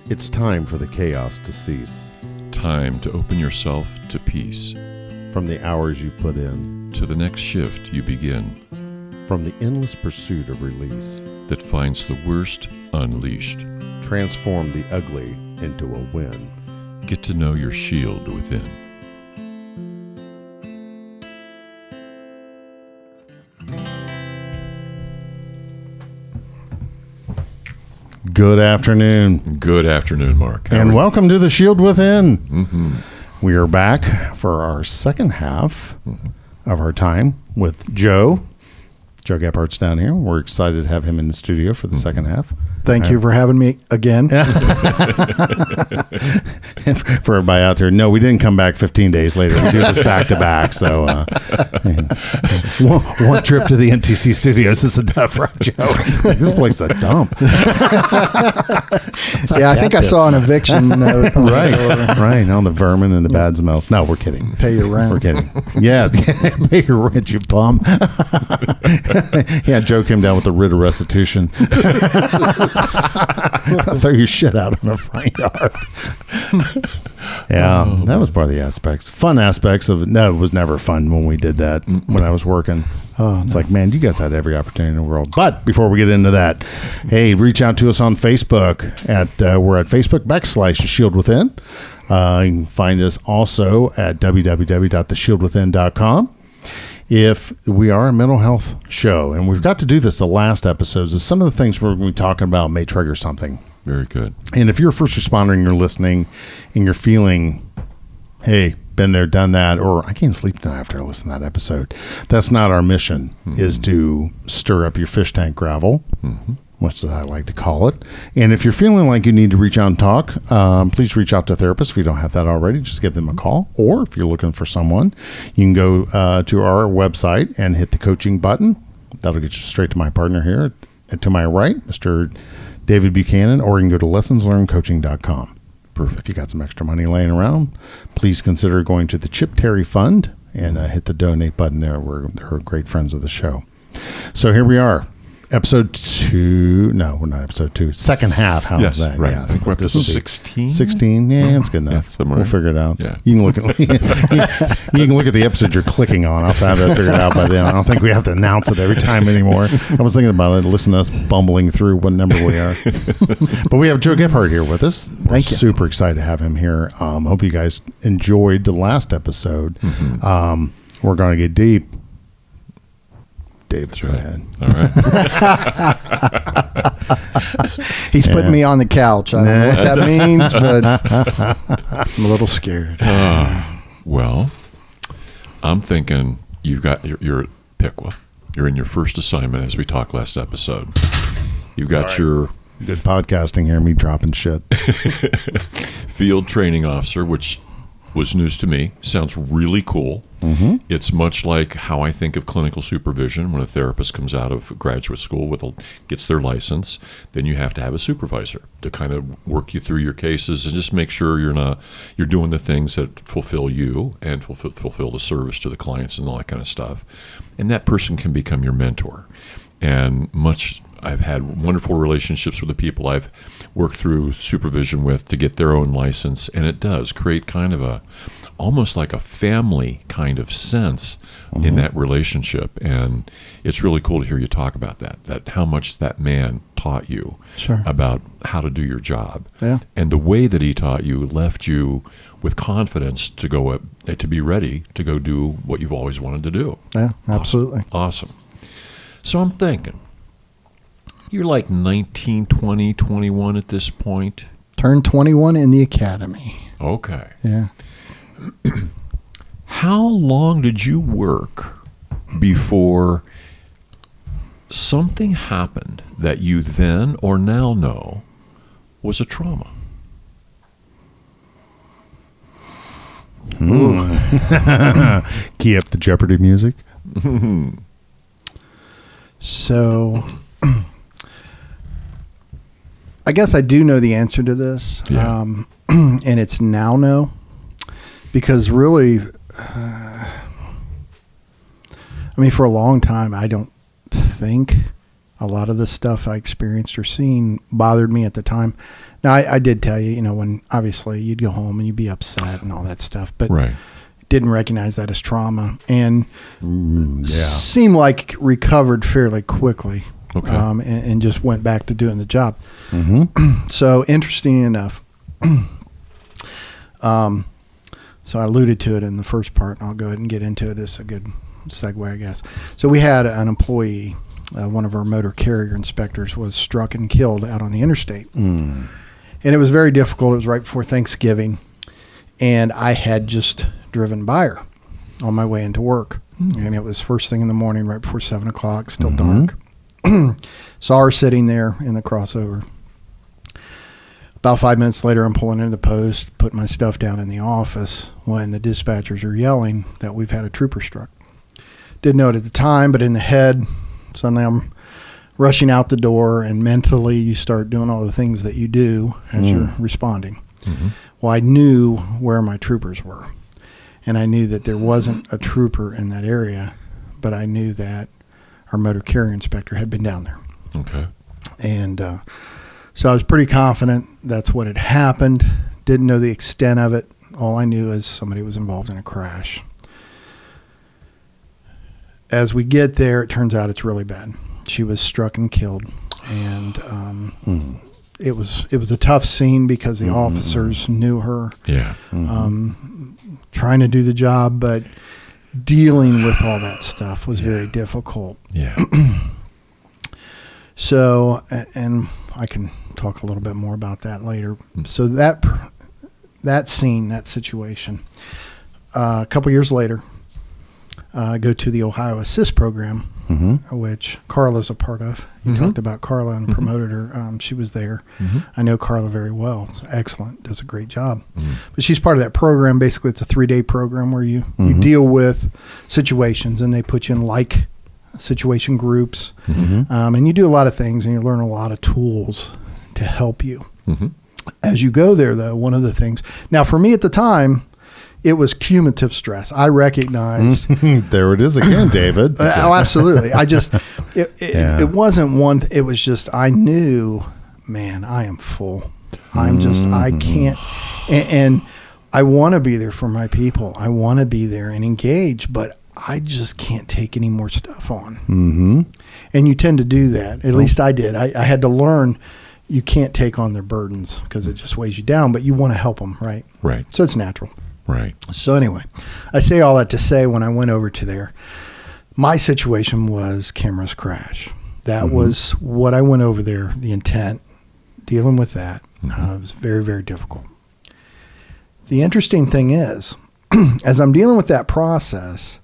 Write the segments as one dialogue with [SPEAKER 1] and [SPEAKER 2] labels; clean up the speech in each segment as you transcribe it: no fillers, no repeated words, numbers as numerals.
[SPEAKER 1] It's time for the chaos to cease.
[SPEAKER 2] Time to open yourself to peace.
[SPEAKER 1] From the hours you've put in.
[SPEAKER 2] To the next shift you begin.
[SPEAKER 1] From the endless pursuit of release.
[SPEAKER 2] That finds the worst unleashed.
[SPEAKER 1] Transform the ugly into a win.
[SPEAKER 2] Get to know your shield within.
[SPEAKER 1] Good afternoon.
[SPEAKER 2] Good afternoon, Mark.
[SPEAKER 1] And welcome to the Shield Within.
[SPEAKER 2] Mm-hmm.
[SPEAKER 1] We are back for our second half of our time with Joe. Joe Gephardt's down here. We're excited to have him in the studio for the second half.
[SPEAKER 3] Thank you for having me again.
[SPEAKER 1] And for everybody out there, no, we didn't come back 15 days later. We do this back to back. So one trip to the NTC studios is enough, right, Joe? This place is a dump.
[SPEAKER 3] I think I saw an eviction note.
[SPEAKER 1] Right. On the vermin and the bad smells. No, we're kidding.
[SPEAKER 3] Pay your rent.
[SPEAKER 1] We're kidding. Yeah, pay your rent, you bum. Yeah, Joe came down with the writ of restitution. Throw your shit out on the front yard. Yeah, that was part of the aspects. Fun aspects of it. No, it was never fun when we did that when I was working. It's like, man, you guys had every opportunity in the world. But before we get into that, hey, reach out to us on Facebook. We're at Facebook/Shield Within. You can find us also at www.theshieldwithin.com. If we are a mental health show, and we've got to do this the last episodes, is some of the things we're going to be talking about may trigger something.
[SPEAKER 2] Very good.
[SPEAKER 1] And if you're a first responder and you're listening and you're feeling, hey, been there, done that, or I can't sleep tonight after I listen to that episode, that's not our mission, is to stir up your fish tank gravel, much as I like to call it. And if you're feeling like you need to reach out and talk, please reach out to a therapist. If you don't have that already, just give them a call. Or if you're looking for someone, you can go to our website and hit the coaching button. That'll get you straight to my partner here. To my right, Mr. David Buchanan, or you can go to lessonslearnedcoaching.com. Perfect. If you got some extra money laying around, please consider going to the Chip Terry Fund and hit the donate button there. They're great friends of the show. So here we are. Episode 2. No, we're not episode 2. Second half. How's that?
[SPEAKER 2] Right.
[SPEAKER 1] Yeah,
[SPEAKER 2] I think we're up to 16.
[SPEAKER 1] 16. Yeah, that's good enough.
[SPEAKER 2] Yeah,
[SPEAKER 1] we'll figure it out.
[SPEAKER 2] Yeah.
[SPEAKER 1] You can look at you can look at the episode you're clicking on. I'll have that figured out by then. I don't think we have to announce it every time anymore. I was thinking about it. Listen to us bumbling through what number we are. But we have Joe Gephardt here with us.
[SPEAKER 3] Thank you.
[SPEAKER 1] Super excited to have him here. Hope you guys enjoyed the last episode. We're going to get deep. David's right ahead.
[SPEAKER 2] All right.
[SPEAKER 3] He's putting me on the couch. I don't know what that means, but I'm a little scared.
[SPEAKER 2] Well, I'm thinking you're at Piqua. You're in your first assignment, as we talked last episode. You've got your
[SPEAKER 1] good podcasting here, me dropping shit.
[SPEAKER 2] field training officer, which was news to me. Sounds really cool. It's much like how I think of clinical supervision when a therapist comes out of graduate school gets their license. Then you have to have a supervisor to kind of work you through your cases and just make sure you're doing the things that fulfill you and fulfill the service to the clients and all that kind of stuff. And that person can become your mentor. And I've had wonderful relationships with the people I've worked through supervision with to get their own license, and it does create kind of almost like a family kind of sense in that relationship. And it's really cool to hear you talk about that how much that man taught you about how to do your job.
[SPEAKER 3] Yeah.
[SPEAKER 2] And the way that he taught you left you with confidence to go to be ready to go do what you've always wanted to do.
[SPEAKER 3] Yeah, absolutely.
[SPEAKER 2] Awesome. So I'm thinking, you're like 19, 20, 21 at this point.
[SPEAKER 3] Turned 21 in the academy.
[SPEAKER 2] Okay.
[SPEAKER 3] Yeah.
[SPEAKER 2] How long did you work before something happened that you then or now know was a trauma?
[SPEAKER 1] Key up the Jeopardy music.
[SPEAKER 3] So I guess I do know the answer to this.
[SPEAKER 2] Yeah.
[SPEAKER 3] And it's now no. Because really, I mean, for a long time, I don't think a lot of the stuff I experienced or seen bothered me at the time. Now, I did tell you, when obviously you'd go home and you'd be upset and all that stuff, but
[SPEAKER 2] Right.
[SPEAKER 3] didn't recognize that as trauma, and seemed like recovered fairly quickly.
[SPEAKER 2] Okay.
[SPEAKER 3] And just went back to doing the job.
[SPEAKER 1] Mm-hmm.
[SPEAKER 3] So interesting enough, so I alluded to it in the first part, and I'll go ahead and get into it. It's a good segue, I guess. So we had an employee, one of our motor carrier inspectors, was struck and killed out on the interstate. And it was very difficult. It was right before Thanksgiving, and I had just driven by her on my way into work. And it was first thing in the morning, right before 7 o'clock, still dark. Saw her sitting there in the crossover. About 5 minutes later, I'm pulling into the post, putting my stuff down in the office when the dispatchers are yelling that we've had a trooper struck. Didn't know it at the time, but in the head, suddenly I'm rushing out the door, and mentally you start doing all the things that you do as you're responding. Well, I knew where my troopers were, and I knew that there wasn't a trooper in that area, but I knew that our motor carrier inspector had been down there.
[SPEAKER 2] Okay.
[SPEAKER 3] And so I was pretty confident that's what had happened. Didn't know the extent of it. All I knew is somebody was involved in a crash. As we get there, it turns out it's really bad. She was struck and killed. And it was a tough scene because the officers knew her.
[SPEAKER 2] Yeah.
[SPEAKER 3] Trying to do the job, but dealing with all that stuff was very difficult.
[SPEAKER 2] Yeah.
[SPEAKER 3] So, and I can talk a little bit more about that later. So that scene, that situation, a couple years later, I go to the Ohio Assist program, which Carla's a part of. You talked about Carla and promoted her. She was there. I know Carla very well. It's excellent. Does a great job. But she's part of that program. Basically, it's a 3-day program where you deal with situations, and they put you in like situation groups. And you do a lot of things, and you learn a lot of tools to help you. As you go there, though, one of the things, now for me at the time, it was cumulative stress. I recognized.
[SPEAKER 1] There it is again, David.
[SPEAKER 3] Oh, absolutely. It wasn't one. It was just, I knew, man, I am full. I can't. And I want to be there for my people. I want to be there and engage, but I just can't take any more stuff on. And you tend to do that. At least I did. I had to learn you can't take on their burdens because it just weighs you down, but you want to help them, right?
[SPEAKER 2] Right.
[SPEAKER 3] So it's natural.
[SPEAKER 2] Right.
[SPEAKER 3] So anyway, I say all that to say when I went over to there, my situation was Kimra's crash. That was what I went over there, the intent, dealing with that. It was very, very difficult. The interesting thing is, as I'm dealing with that process,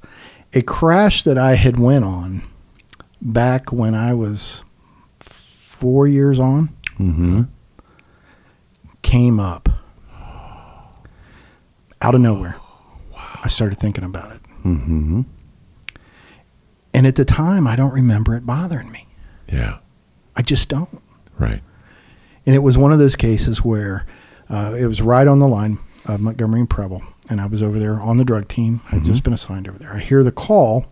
[SPEAKER 3] a crash that I had went on back when I was 4 years on came up. Out of nowhere, I started thinking about it. And at the time, I don't remember it bothering me.
[SPEAKER 2] Yeah.
[SPEAKER 3] I just don't.
[SPEAKER 2] Right.
[SPEAKER 3] And it was one of those cases where it was right on the line of Montgomery and Preble, and I was over there on the drug team. I had just been assigned over there. I hear the call.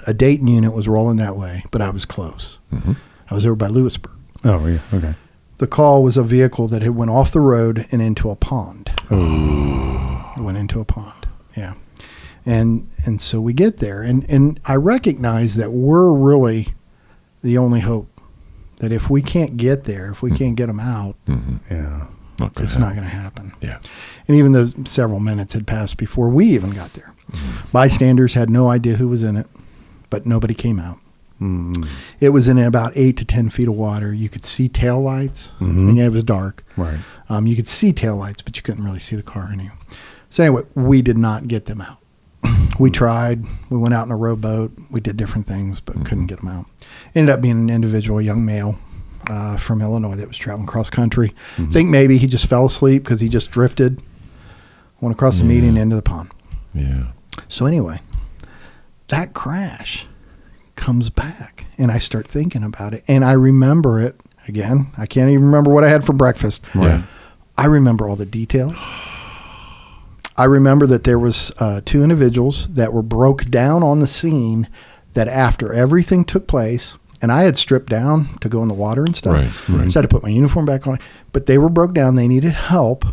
[SPEAKER 3] A Dayton unit was rolling that way, but I was close. I was over by Lewisburg.
[SPEAKER 1] Oh, yeah. Okay.
[SPEAKER 3] The call was a vehicle that had went off the road and into a pond. It went into a pond. Yeah. And so we get there, and I recognize that we're really the only hope. That if we can't get there, if we can't get them out, it's not going to happen.
[SPEAKER 2] Yeah.
[SPEAKER 3] And even though several minutes had passed before we even got there, bystanders had no idea who was in it, but nobody came out. It was in about 8 to 10 feet of water. You could see taillights. And it was dark.
[SPEAKER 1] Right.
[SPEAKER 3] You could see taillights, but you couldn't really see the car anyway. So anyway, we did not get them out. We tried. We went out in a rowboat. We did different things, but couldn't get them out. Ended up being an individual, a young male from Illinois that was traveling cross country. Think maybe he just fell asleep because he just drifted, went across the median into the pond.
[SPEAKER 2] Yeah.
[SPEAKER 3] So anyway, that crash comes back, and I start thinking about it, and I remember it again. I can't even remember what I had for breakfast.
[SPEAKER 2] Yeah.
[SPEAKER 3] I remember all the details. I remember that there was 2 individuals that were broke down on the scene, that after everything took place, And I had stripped down to go in the water and stuff.
[SPEAKER 2] Right.
[SPEAKER 3] So I had to put my uniform back on. But they were broke down. They needed help.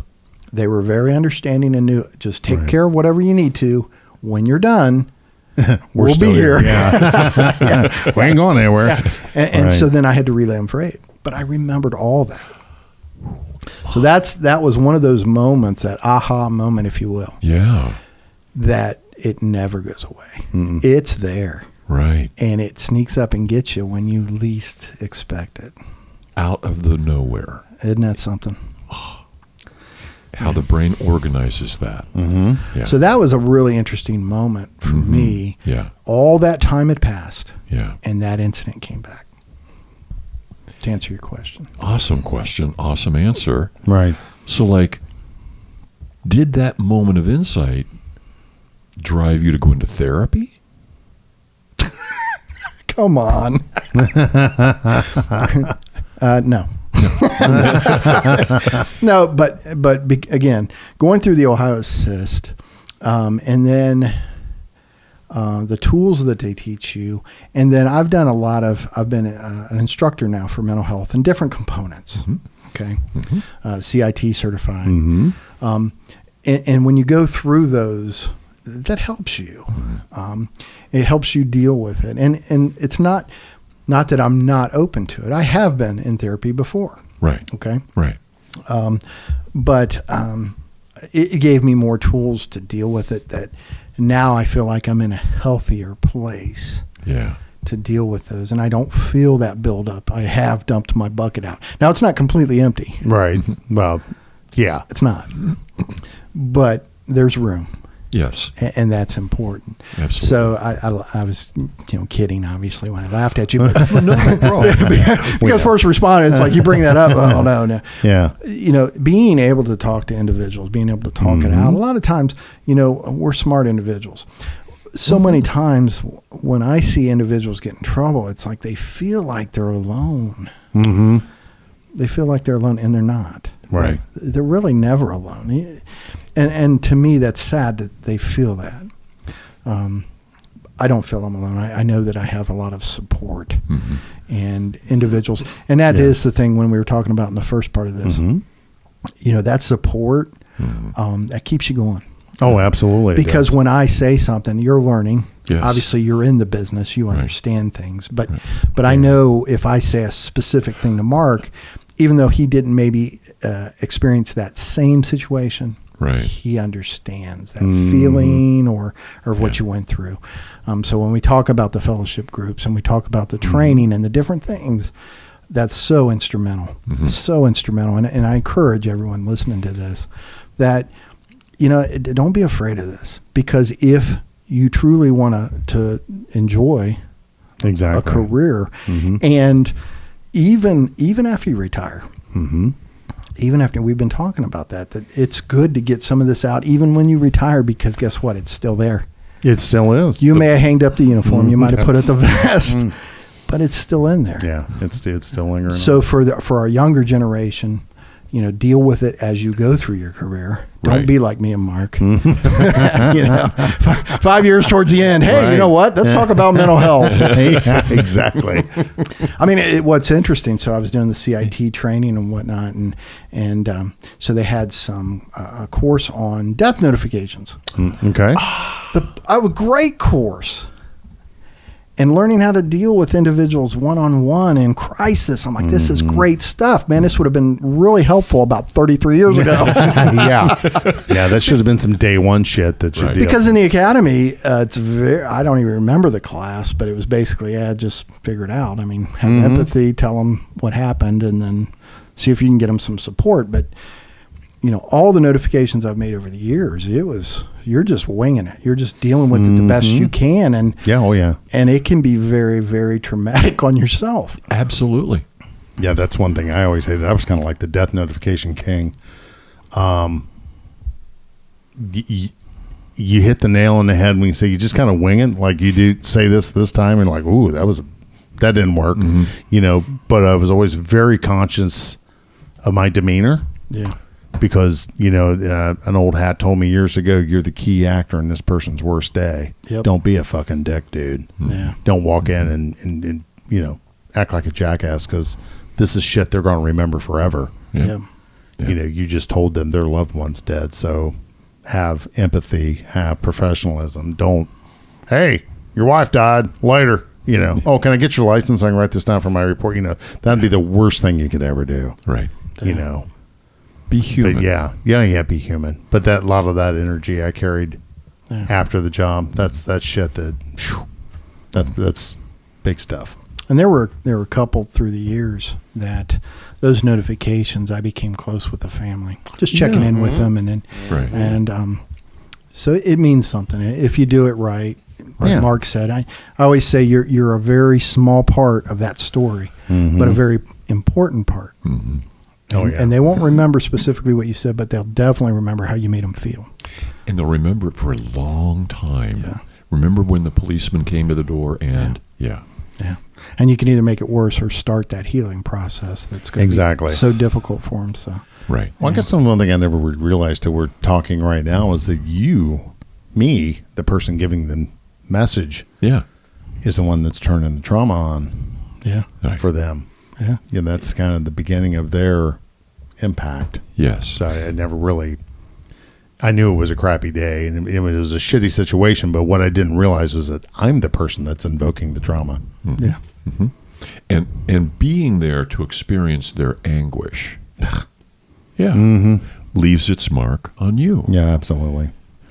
[SPEAKER 3] They were very understanding and knew, just take care of whatever you need to. When you're done, we'll be here.
[SPEAKER 1] Yeah. We ain't going anywhere.
[SPEAKER 3] Yeah. And so then I had to relay them for aid. But I remembered all that. So that was one of those moments, that aha moment, if you will.
[SPEAKER 2] Yeah.
[SPEAKER 3] That it never goes away. It's there.
[SPEAKER 2] Right.
[SPEAKER 3] And it sneaks up and gets you when you least expect it.
[SPEAKER 2] Out of the nowhere.
[SPEAKER 3] Isn't that something?
[SPEAKER 2] How the brain organizes that.
[SPEAKER 1] Mm-hmm.
[SPEAKER 2] Yeah.
[SPEAKER 3] So that was a really interesting moment for me.
[SPEAKER 2] Yeah.
[SPEAKER 3] All that time had passed.
[SPEAKER 2] Yeah.
[SPEAKER 3] And that incident came back. To answer your question.
[SPEAKER 2] Awesome question. Awesome answer.
[SPEAKER 1] Right.
[SPEAKER 2] So, like, did that moment of insight drive you to go into therapy?
[SPEAKER 3] Come on. No. No, but again, going through the Ohio Assist, and then the tools that they teach you, and then I've been an instructor now for mental health in different components. Okay, CIT certified, and when you go through those, that helps you. It helps you deal with it, and it's not that I'm not open to it. I have been in therapy before.
[SPEAKER 2] Right.
[SPEAKER 3] Okay.
[SPEAKER 2] Right.
[SPEAKER 3] But it gave me more tools to deal with it, that now I feel like I'm in a healthier place to deal with those. And I don't feel that buildup. I have dumped my bucket out. Now, it's not completely empty.
[SPEAKER 1] Right. Well, yeah.
[SPEAKER 3] It's not. But there's room.
[SPEAKER 2] Yes.
[SPEAKER 3] And that's important.
[SPEAKER 2] Absolutely.
[SPEAKER 3] So I was, kidding, obviously, when I laughed at you. But
[SPEAKER 2] No.
[SPEAKER 3] because first responder, it's like you bring that up. Oh, no.
[SPEAKER 1] Yeah.
[SPEAKER 3] Being able to talk to individuals, being able to talk it out. A lot of times, we're smart individuals. So many times when I see individuals get in trouble, it's like they feel like they're alone.
[SPEAKER 1] Mm-hmm.
[SPEAKER 3] They feel like they're alone, and they're not.
[SPEAKER 2] Right.
[SPEAKER 3] They're really never alone. And to me, that's sad that they feel that. I don't feel I'm alone. I know that I have a lot of support and individuals. And that is the thing when we were talking about in the first part of this. That support, that keeps you going.
[SPEAKER 1] Oh, absolutely.
[SPEAKER 3] Because when I say something, you're learning.
[SPEAKER 2] Yes.
[SPEAKER 3] Obviously, you're in the business. You understand things. But I know if I say a specific thing to Mark, even though he didn't maybe experience that same situation, he understands that feeling or what you went through. So when we talk about the fellowship groups and we talk about the training and the different things, that's so instrumental. It's so instrumental. And I encourage everyone listening to this that, don't be afraid of this, because if you truly want to enjoy a career, and even after you retire, even after we've been talking about that it's good to get some of this out, even when you retire, because guess what? It's still there.
[SPEAKER 1] It still is.
[SPEAKER 3] You may have hanged up the uniform. You might have put up the vest, but it's still in there.
[SPEAKER 1] Yeah, it's still lingering.
[SPEAKER 3] So for our younger generation, deal with it as you go through your career. Don't be like me and Mark. 5 years towards the end. Hey, you know what? Let's talk about mental health.
[SPEAKER 1] Yeah, exactly.
[SPEAKER 3] I mean, what's interesting. So I was doing the CIT training and whatnot, and so they had a course on death notifications.
[SPEAKER 1] Okay.
[SPEAKER 3] A great course. And learning how to deal with individuals one-on-one in crisis. I'm like, this is great stuff, man. This would have been really helpful about 33 years ago.
[SPEAKER 1] Yeah, that should have been some day one shit that should
[SPEAKER 3] Because in the academy, I don't even remember the class, but it was basically, just figure it out. I mean, have empathy, tell them what happened, and then see if you can get them some support. But, all the notifications I've made over the years, you're just winging it. You're just dealing with it the best you can. And and it can be very, very traumatic on yourself.
[SPEAKER 2] Absolutely.
[SPEAKER 1] Yeah, that's one thing I always hated. I was kind of like the death notification king. You hit the nail on the head when you say you just kind of wing it, like you do say this time, and like, ooh, that didn't work, But I was always very conscious of my demeanor. Yeah. Because, an old hat told me years ago, you're the key actor in this person's worst day. Yep. Don't be a fucking dick, dude. Yeah. Don't walk in and act like a jackass because this is shit they're going to remember forever.
[SPEAKER 3] Yeah.
[SPEAKER 1] You know, you just told them their loved one's dead. So have empathy, have professionalism. Don't, hey, your wife died later. You know, oh, can I get your license? I can write this down for my report. You know, that'd be the worst thing you could ever do.
[SPEAKER 2] Right.
[SPEAKER 1] You know,
[SPEAKER 2] be human.
[SPEAKER 1] But be human. But that a lot of that energy I carried after the job. That's shit. That's big stuff.
[SPEAKER 3] And there were a couple through the years that those notifications, I became close with the family, just checking in with them, and then so it means something if you do it right. Like Mark said, I always say you're a very small part of that story, but a very important part.
[SPEAKER 2] Mm-hmm.
[SPEAKER 3] And they won't remember specifically what you said, but they'll definitely remember how you made them feel.
[SPEAKER 2] And they'll remember it for a long time.
[SPEAKER 3] Yeah.
[SPEAKER 2] Remember when the policeman came to the door and
[SPEAKER 3] Yeah. And you can either make it worse or start that healing process that's going to be so difficult for them. So.
[SPEAKER 2] Right.
[SPEAKER 1] Well, I guess one thing I never realized till we're talking right now is that me, the person giving the message, is the one that's turning the trauma on for them.
[SPEAKER 3] Yeah.
[SPEAKER 1] Yeah, that's kind of the beginning of their impact.
[SPEAKER 2] Yes.
[SPEAKER 1] So I never really, I knew it was a crappy day and it was a shitty situation, but what I didn't realize was that I'm the person that's invoking the trauma.
[SPEAKER 2] Mm-hmm.
[SPEAKER 3] Yeah.
[SPEAKER 2] Mm-hmm. And being there to experience their anguish, leaves its mark on you.
[SPEAKER 1] Yeah, absolutely.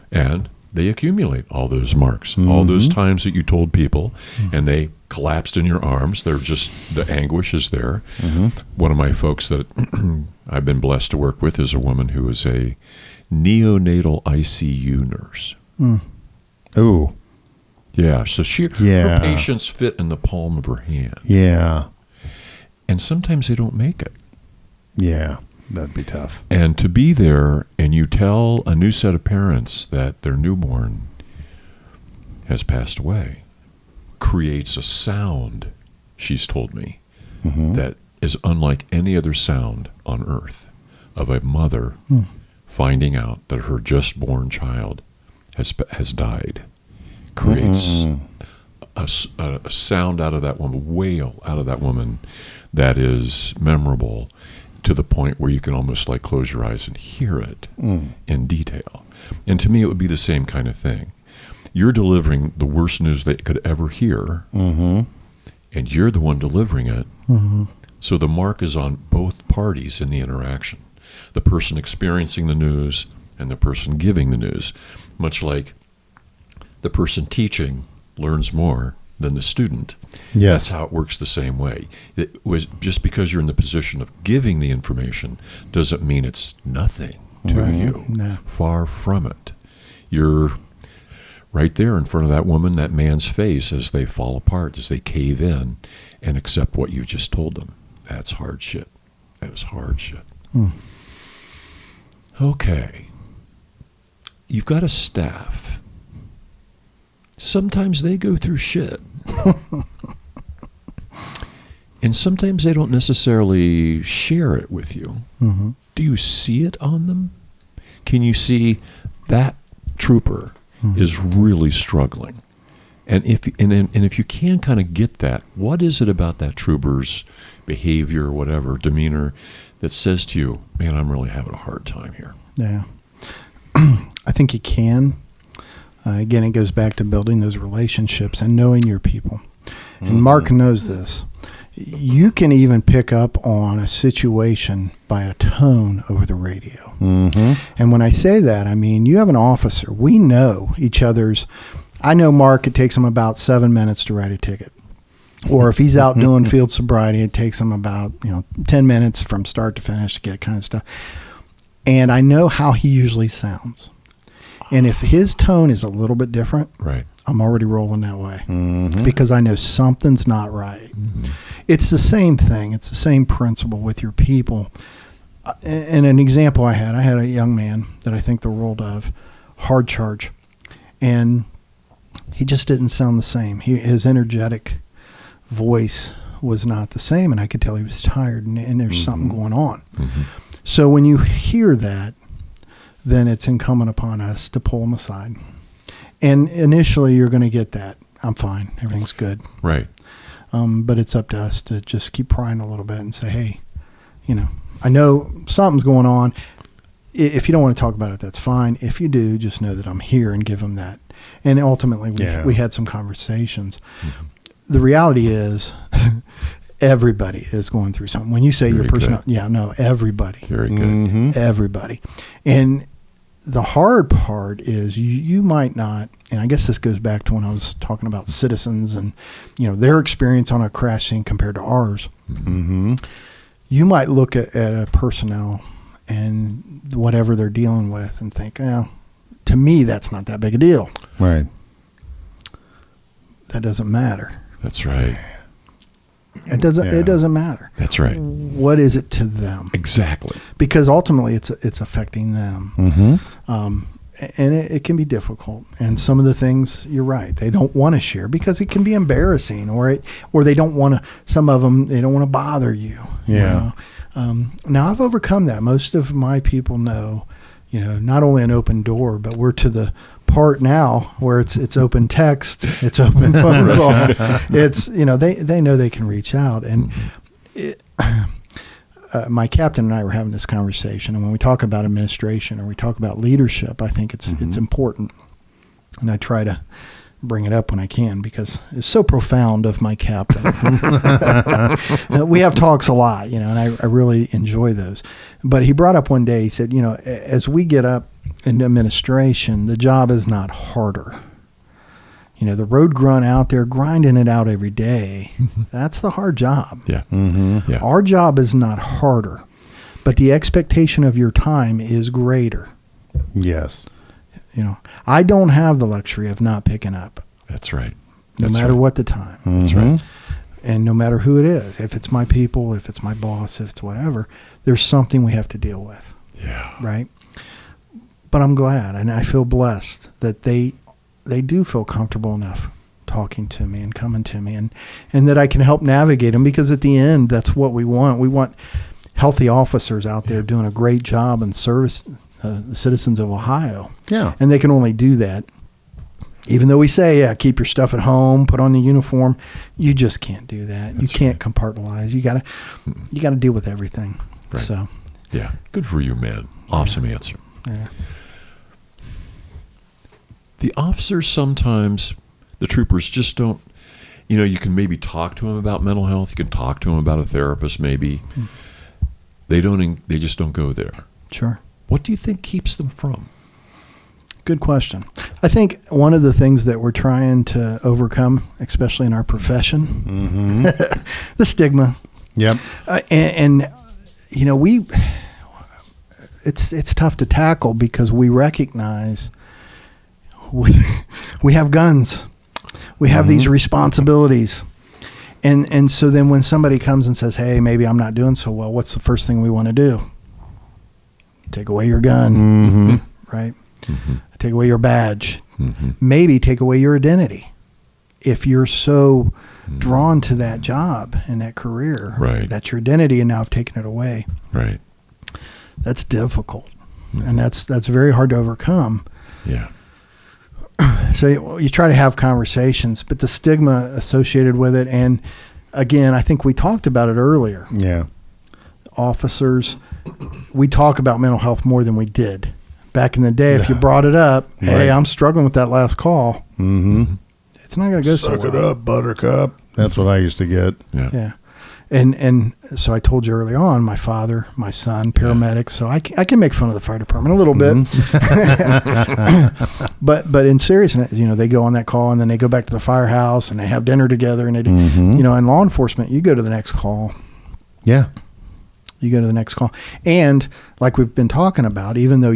[SPEAKER 2] And they accumulate all those marks, all those times that you told people, and they collapsed in your arms. They're just, the anguish is there. One of my folks that I've been blessed to work with is a woman who is a neonatal ICU nurse.
[SPEAKER 1] Ooh.
[SPEAKER 2] Yeah, so her patients fit in the palm of her hand.
[SPEAKER 1] Yeah.
[SPEAKER 2] And sometimes they don't make it.
[SPEAKER 1] Yeah, that'd be tough.
[SPEAKER 2] And to be there and you tell a new set of parents that their newborn has passed away creates a sound, she's told me, that is unlike any other sound on earth of a mother finding out that her just born child has died. Creates a sound out of that woman, wail out of that woman that is memorable to the point where you can almost like close your eyes and hear it in detail. And to me, it would be the same kind of thing. You're delivering the worst news they could ever hear, and you're the one delivering it. So the mark is on both parties in the interaction. The person experiencing the news and the person giving the news, much like the person teaching learns more than the student.
[SPEAKER 1] Yes.
[SPEAKER 2] That's how it works the same way. It was just because you're in the position of giving the information doesn't mean it's nothing to you.
[SPEAKER 3] No.
[SPEAKER 2] Far from it. You're right there in front of that woman, that man's face as they fall apart, as they cave in and accept what you just told them. That's hard shit. That is hard shit. Okay. You've got a staff. Sometimes they go through shit. And sometimes they don't necessarily share it with you. Do you see it on them? Can you see that trooper is really struggling? And if you can kind of get that, what is it about that trooper's behavior, whatever, demeanor, that says to you, man, I'm really having a hard time here?
[SPEAKER 3] Yeah. I think you can. Again, it goes back to building those relationships and knowing your people. And Mark knows this. You can even pick up on a situation by a tone over the radio. And when I say that, I mean, you have an officer. We know each other's. I know Mark, it takes him about 7 minutes to write a ticket. Or if he's out doing field sobriety, it takes him about 10 minutes from start to finish to get kind of stuff. And I know how he usually sounds. And if his tone is a little bit different,
[SPEAKER 2] right,
[SPEAKER 3] I'm already rolling that way because I know something's not right. It's the same thing. It's the same principle with your people. And an example I had a young man that I think the world of, hard charge. And he just didn't sound the same. His energetic voice was not the same. And I could tell he was tired and there's something going on. So when you hear that, then it's incumbent upon us to pull them aside. And initially, you're going to get that. I'm fine. Everything's good.
[SPEAKER 2] Right.
[SPEAKER 3] But it's up to us to just keep prying a little bit and say, hey, I know something's going on. If you don't want to talk about it, that's fine. If you do, just know that I'm here, and give them that. And ultimately, we had some conversations. Mm-hmm. The reality is everybody is going through something. When you say your personal, everybody.
[SPEAKER 2] Very good.
[SPEAKER 1] Mm-hmm.
[SPEAKER 3] Everybody. And the hard part is you might not, and I guess this goes back to when I was talking about citizens and, their experience on a crash scene compared to ours.
[SPEAKER 1] Mm-hmm.
[SPEAKER 3] You might look at a personnel and whatever they're dealing with and think, to me, that's not that big a deal.
[SPEAKER 1] Right.
[SPEAKER 3] That doesn't matter.
[SPEAKER 2] That's right.
[SPEAKER 3] It doesn't matter.
[SPEAKER 2] That's right.
[SPEAKER 3] What is it to them?
[SPEAKER 2] Exactly.
[SPEAKER 3] Because ultimately it's affecting them.
[SPEAKER 1] Mm-hmm.
[SPEAKER 3] And it can be difficult. And some of the things, you're right, they don't want to share because it can be embarrassing, or they don't want to, some of them, they don't want to bother you.
[SPEAKER 1] Yeah.
[SPEAKER 3] Now I've overcome that. Most of my people know, not only an open door, but we're to the part now where it's open text, it's open phone call. It's, they know they can reach out. And my captain and I were having this conversation, and when we talk about administration or we talk about leadership, I think it's important. And I try to bring it up when I can because it's so profound of my captain. We have talks a lot, and I really enjoy those. But he brought up one day, he said, as we get up in administration, the job is not harder. The road grunt out there grinding it out every day, that's the hard job.
[SPEAKER 2] Yeah.
[SPEAKER 1] Mm-hmm.
[SPEAKER 2] Yeah.
[SPEAKER 3] Our job is not harder, but the expectation of your time is greater.
[SPEAKER 1] Yes.
[SPEAKER 3] I don't have the luxury of not picking up.
[SPEAKER 2] That's right.
[SPEAKER 3] No matter what the time.
[SPEAKER 1] Mm-hmm.
[SPEAKER 2] That's right.
[SPEAKER 3] And no matter who it is, if it's my people, if it's my boss, if it's whatever, there's something we have to deal with.
[SPEAKER 2] Yeah.
[SPEAKER 3] Right? But I'm glad, and I feel blessed that they do feel comfortable enough talking to me and coming to me, and that I can help navigate them, because at the end, that's what we want. We want healthy officers out there doing a great job and service the citizens of Ohio.
[SPEAKER 1] Yeah.
[SPEAKER 3] And they can only do that. Even though we say, keep your stuff at home, put on the uniform, you just can't do that. You can't compartmentalize. You gotta deal with everything.
[SPEAKER 2] Right.
[SPEAKER 3] So,
[SPEAKER 2] yeah, good for you, man. Awesome answer.
[SPEAKER 3] yeah.
[SPEAKER 2] The officers sometimes, the troopers just don't. You can maybe talk to them about mental health. You can talk to them about a therapist, maybe. They just don't go there.
[SPEAKER 3] Sure.
[SPEAKER 2] What do you think keeps them from?
[SPEAKER 3] Good question. I think one of the things that we're trying to overcome, especially in our profession, the stigma.
[SPEAKER 1] Yep.
[SPEAKER 3] It's tough to tackle because we recognize we have guns. We have these responsibilities. And so then when somebody comes and says, hey, maybe I'm not doing so well, what's the first thing we want to do? Take away your gun, right?
[SPEAKER 2] Mm-hmm.
[SPEAKER 3] Take away your badge. Maybe take away your identity. If you're so drawn to that job and that career,
[SPEAKER 2] right,
[SPEAKER 3] that's your identity, and now I've taken it away.
[SPEAKER 2] Right.
[SPEAKER 3] That's difficult. And that's very hard to overcome.
[SPEAKER 2] Yeah.
[SPEAKER 3] So you try to have conversations, but the stigma associated with it, and again, I think we talked about it earlier.
[SPEAKER 1] Yeah.
[SPEAKER 3] Officers, we talk about mental health more than we did. Back in the day, if you brought it up, hey, I'm struggling with that last call. It's not going to go so well.
[SPEAKER 1] Suck it up, buttercup. That's what I used to get.
[SPEAKER 3] Yeah. And so I told you early on, my father, my son, paramedics, so I can make fun of the fire department a little bit. But in seriousness, they go on that call and then they go back to the firehouse and they have dinner together, and they do, in law enforcement, you go to the next call.
[SPEAKER 1] Yeah.
[SPEAKER 3] You go to the next call. And like we've been talking about, even though,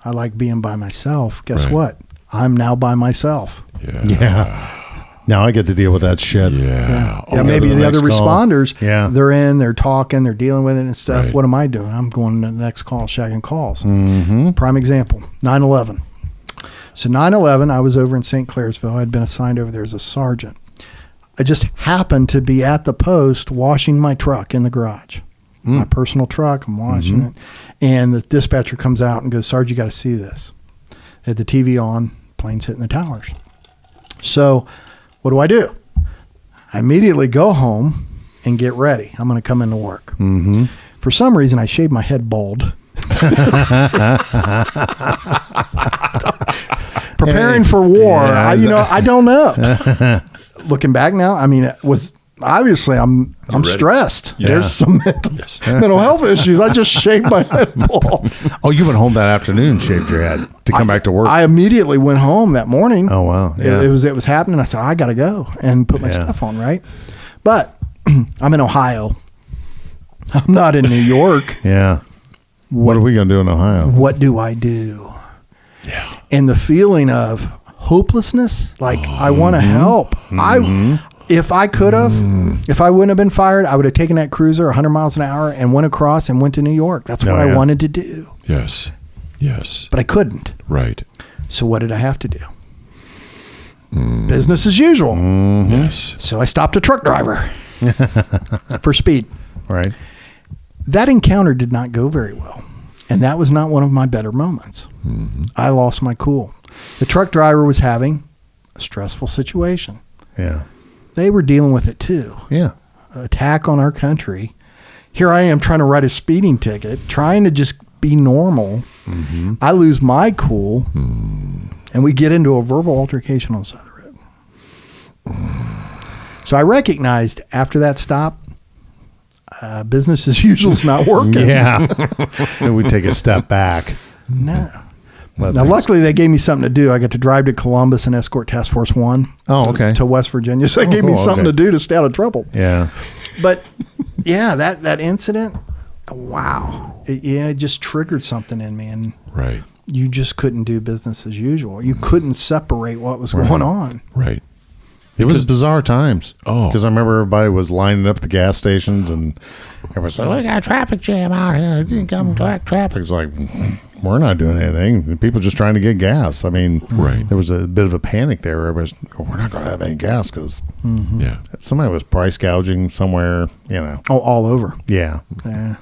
[SPEAKER 3] I like being by myself, guess what? I'm now by myself.
[SPEAKER 1] Yeah. Now I get to deal with that shit.
[SPEAKER 3] Yeah, maybe the other responders, they're in, they're talking, they're dealing with it and stuff.
[SPEAKER 2] Right.
[SPEAKER 3] What am I doing? I'm going to the next call, shagging calls. Prime example, 9/11. So 9/11, I was over in St. Clairsville. I'd been assigned over there as a sergeant. I just happened to be at the post washing my truck in the garage. My personal truck, I'm washing it. And the dispatcher comes out and goes, Sarge, you got to see this. Had the TV on, planes hitting the towers. So what do? I immediately go home and get ready. I'm going to come into work.
[SPEAKER 1] Mm-hmm.
[SPEAKER 3] For some reason, I shaved my head bald. Preparing for war.
[SPEAKER 1] Yeah.
[SPEAKER 3] I don't know. Looking back now, I mean, it was obviously I'm stressed.
[SPEAKER 2] Yeah.
[SPEAKER 3] There's some mental health issues. I just shaved my head bald.
[SPEAKER 1] Oh, you went home that afternoon, shaved your head to come back to work.
[SPEAKER 3] I immediately went home that morning.
[SPEAKER 1] Oh, wow. Yeah.
[SPEAKER 3] It was happening. I said, I got to go and put my stuff on, right? But I'm in Ohio. I'm not in New York.
[SPEAKER 1] Yeah. What are we going to do in Ohio?
[SPEAKER 3] What do I do?
[SPEAKER 2] Yeah.
[SPEAKER 3] And the feeling of hopelessness, like I want to help. If I could have, if I wouldn't have been fired, I would have taken that cruiser 100 miles an hour and went across and went to New York. That's what I wanted to do.
[SPEAKER 2] Yes. Yes.
[SPEAKER 3] But I couldn't.
[SPEAKER 2] Right.
[SPEAKER 3] So what did I have to do? Business as usual.
[SPEAKER 2] Yes.
[SPEAKER 3] So I stopped a truck driver for speed.
[SPEAKER 1] Right.
[SPEAKER 3] That encounter did not go very well. And that was not one of my better moments. I lost my cool. The truck driver was having a stressful situation.
[SPEAKER 1] Yeah.
[SPEAKER 3] They were dealing with it too.
[SPEAKER 1] Yeah.
[SPEAKER 3] Attack on our country. Here I am trying to write a speeding ticket, trying to just be normal. I lose my cool, and we get into a verbal altercation on the side of the road. So I recognized after that stop, business as usual is not working.
[SPEAKER 1] Yeah. And we take a step back.
[SPEAKER 3] No. Now, luckily, they gave me something to do. I got to drive to Columbus and escort Task Force 1 to West Virginia. So they gave me something to do to stay out of trouble.
[SPEAKER 1] Yeah.
[SPEAKER 3] But, yeah, that incident, wow. It just triggered something in me. And
[SPEAKER 2] Right.
[SPEAKER 3] you just couldn't do business as usual. You couldn't separate what was going on.
[SPEAKER 2] Right.
[SPEAKER 1] It was bizarre times.
[SPEAKER 2] Oh.
[SPEAKER 1] Because I remember everybody was lining up at the gas stations and everybody said, we got a traffic jam out here. You didn't come track traffic. It's like, we're not doing anything. People just trying to get gas. I mean, there was a bit of a panic there. Everybody's, we're not going to have any gas because somebody was price gouging somewhere,
[SPEAKER 3] Oh, all over.
[SPEAKER 1] Yeah.
[SPEAKER 3] Yeah.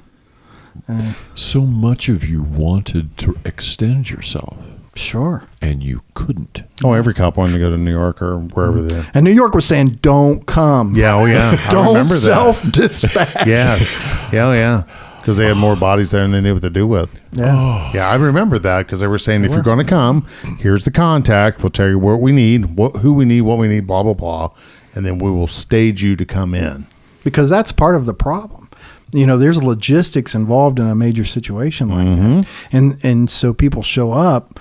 [SPEAKER 2] So much of you wanted to extend yourself.
[SPEAKER 3] Sure.
[SPEAKER 2] And you couldn't.
[SPEAKER 1] Oh, every cop wanted to go to New York or wherever they're.
[SPEAKER 3] And New York was saying, don't come.
[SPEAKER 1] Yeah, oh yeah. I
[SPEAKER 3] Don't
[SPEAKER 1] remember that.
[SPEAKER 3] self-dispatch.
[SPEAKER 1] Yes. Yeah, oh yeah. Because they had more bodies there than they knew what to do with.
[SPEAKER 3] Yeah.
[SPEAKER 1] Yeah, I remember that because they were saying, if you're going to come, here's the contact. We'll tell you what we need, who we need, what we need, blah, blah, blah. And then we will stage you to come in.
[SPEAKER 3] Because that's part of the problem. There's logistics involved in a major situation like that. And so people show up.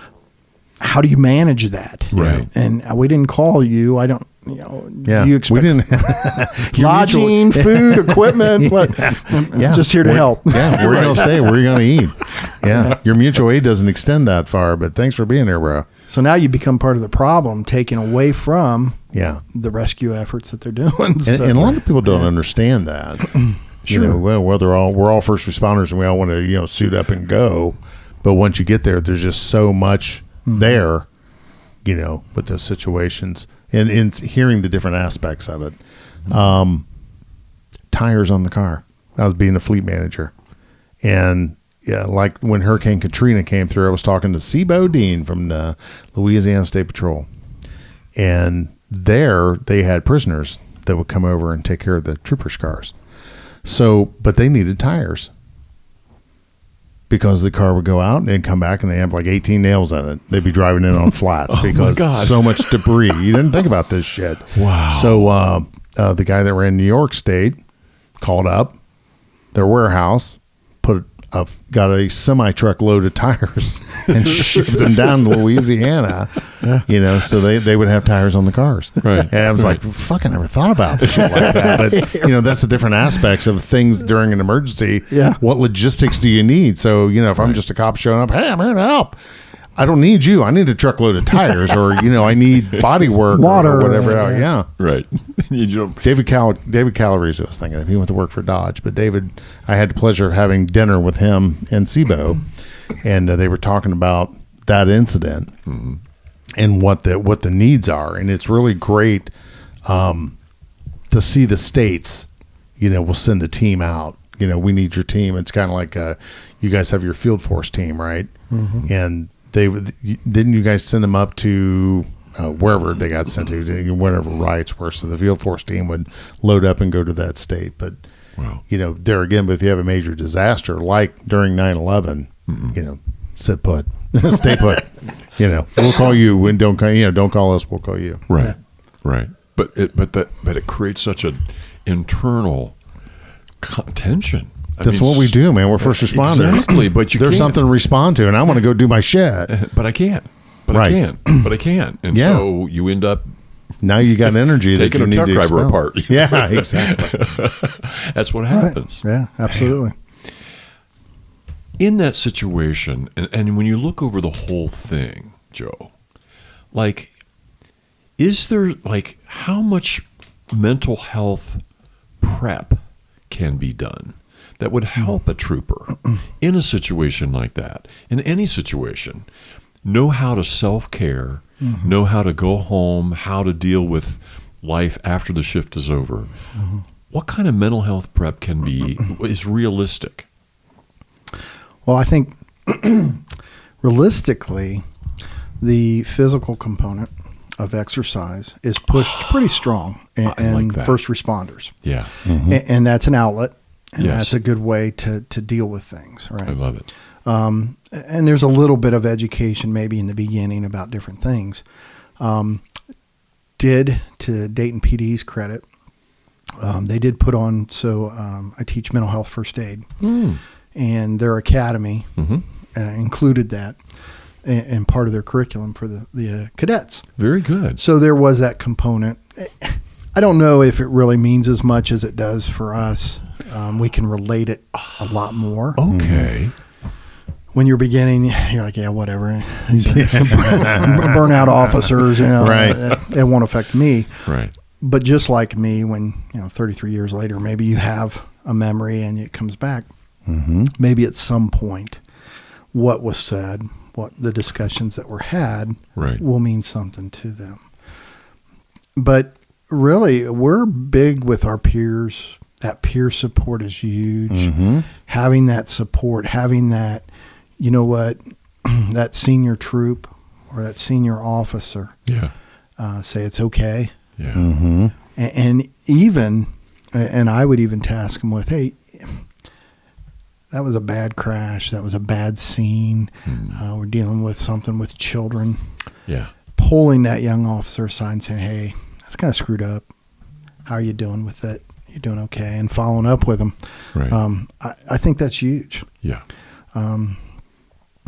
[SPEAKER 3] How do you manage that?
[SPEAKER 2] Right.
[SPEAKER 3] And we didn't call you. I don't, you expect
[SPEAKER 1] we didn't.
[SPEAKER 3] lodging, food, equipment, just here to help.
[SPEAKER 1] Yeah. Where are you going to stay? Where are you going to eat? Yeah. Your mutual aid doesn't extend that far, but thanks for being here, bro.
[SPEAKER 3] So now you become part of the problem, taken away from
[SPEAKER 1] the
[SPEAKER 3] rescue efforts that they're doing. And
[SPEAKER 1] a lot of people don't understand that.
[SPEAKER 3] Sure.
[SPEAKER 1] We're all first responders and we all want to, suit up and go. But once you get there, there's just so much there, with those situations and hearing the different aspects of it. Tires on the car. I was being a fleet manager. And like when Hurricane Katrina came through, I was talking to C. Bodine from the Louisiana State Patrol. And there they had prisoners that would come over and take care of the troopers' cars. So, but they needed tires. Because the car would go out and they'd come back and they have like 18 nails in it. They'd be driving in on flats because so much debris. You didn't think about this shit.
[SPEAKER 2] Wow.
[SPEAKER 1] So the guy that ran New York State called up their warehouse, got a semi-truck load of tires and shipped them down to Louisiana, so they would have tires on the cars.
[SPEAKER 2] Right.
[SPEAKER 1] And I was like, fuck, I never thought about this shit like that. But, that's the different aspects of things during an emergency.
[SPEAKER 3] Yeah.
[SPEAKER 1] What logistics do you need? So, if I'm just a cop showing up, hey, I'm here to help. I don't need you. I need a truckload of tires or, I need body work
[SPEAKER 3] water
[SPEAKER 1] or whatever. Yeah.
[SPEAKER 2] Right.
[SPEAKER 1] David Calabrese, I was thinking of. He went to work for Dodge, but I had the pleasure of having dinner with him and SIBO, and they were talking about that incident and what the needs are. And it's really great to see the states, will send a team out. We need your team. It's kind of like you guys have your field force team, right? And didn't you guys send them up to wherever they got sent to, whatever rights were. So the field force team would load up and go to that state. But,
[SPEAKER 2] Wow.
[SPEAKER 1] There again, but if you have a major disaster like during 9/11, sit put, stay put. We'll call you and don't call us. We'll call you.
[SPEAKER 2] Right. Yeah. Right. But it creates such an internal tension.
[SPEAKER 1] That's what we do, man. We're first responders.
[SPEAKER 2] Exactly, but
[SPEAKER 1] there's something to respond to, and I want to go do my shit.
[SPEAKER 2] But I can't. But
[SPEAKER 1] right.
[SPEAKER 2] I can't. And so you end up
[SPEAKER 1] now you got energy
[SPEAKER 2] taking
[SPEAKER 1] that you
[SPEAKER 2] a truck
[SPEAKER 1] need to
[SPEAKER 2] driver
[SPEAKER 1] expel.
[SPEAKER 2] apart.
[SPEAKER 1] Yeah, exactly.
[SPEAKER 2] That's what happens.
[SPEAKER 3] Right. Yeah, absolutely.
[SPEAKER 2] Man. In that situation, and when you look over the whole thing, Joe, is there how much mental health prep can be done that would help a trooper in a situation like that, in any situation, know how to self-care, know how to go home, how to deal with life after the shift is over? What kind of mental health prep is realistic?
[SPEAKER 3] Well, I think realistically, the physical component of exercise is pushed pretty strong in first responders.
[SPEAKER 2] Yeah.
[SPEAKER 3] And that's an outlet, and
[SPEAKER 2] Yes.
[SPEAKER 3] that's a good way to deal with things, right?
[SPEAKER 2] I love it.
[SPEAKER 3] And there's a little bit of education maybe in the beginning about different things. To Dayton PD's credit, they did put on, I teach mental health first aid, and their academy included that in part of their curriculum for the cadets.
[SPEAKER 2] Very good.
[SPEAKER 3] So there was that component. I don't know if it really means as much as it does for us. We can relate it a lot more.
[SPEAKER 2] Okay.
[SPEAKER 3] When you're beginning, you're like, yeah, whatever. These are burnout officers,
[SPEAKER 1] Right.
[SPEAKER 3] It won't affect me.
[SPEAKER 2] Right.
[SPEAKER 3] But just like me, when 33 years later, maybe you have a memory and it comes back. Maybe at some point, what was said, what the discussions that were had, will mean something to them. But really, we're big with our peers. That peer support is huge. Having that support, having that, that senior troop or that senior officer say it's okay.
[SPEAKER 2] Yeah.
[SPEAKER 3] And even, and I would even task them with, hey, that was a bad crash. That was a bad scene. We're dealing with something with children.
[SPEAKER 2] Yeah.
[SPEAKER 3] Pulling that young officer aside and saying, hey, that's kind of screwed up. How are you doing with it? You're doing okay. And following up with them.
[SPEAKER 2] Right.
[SPEAKER 3] I think that's huge.
[SPEAKER 2] Yeah.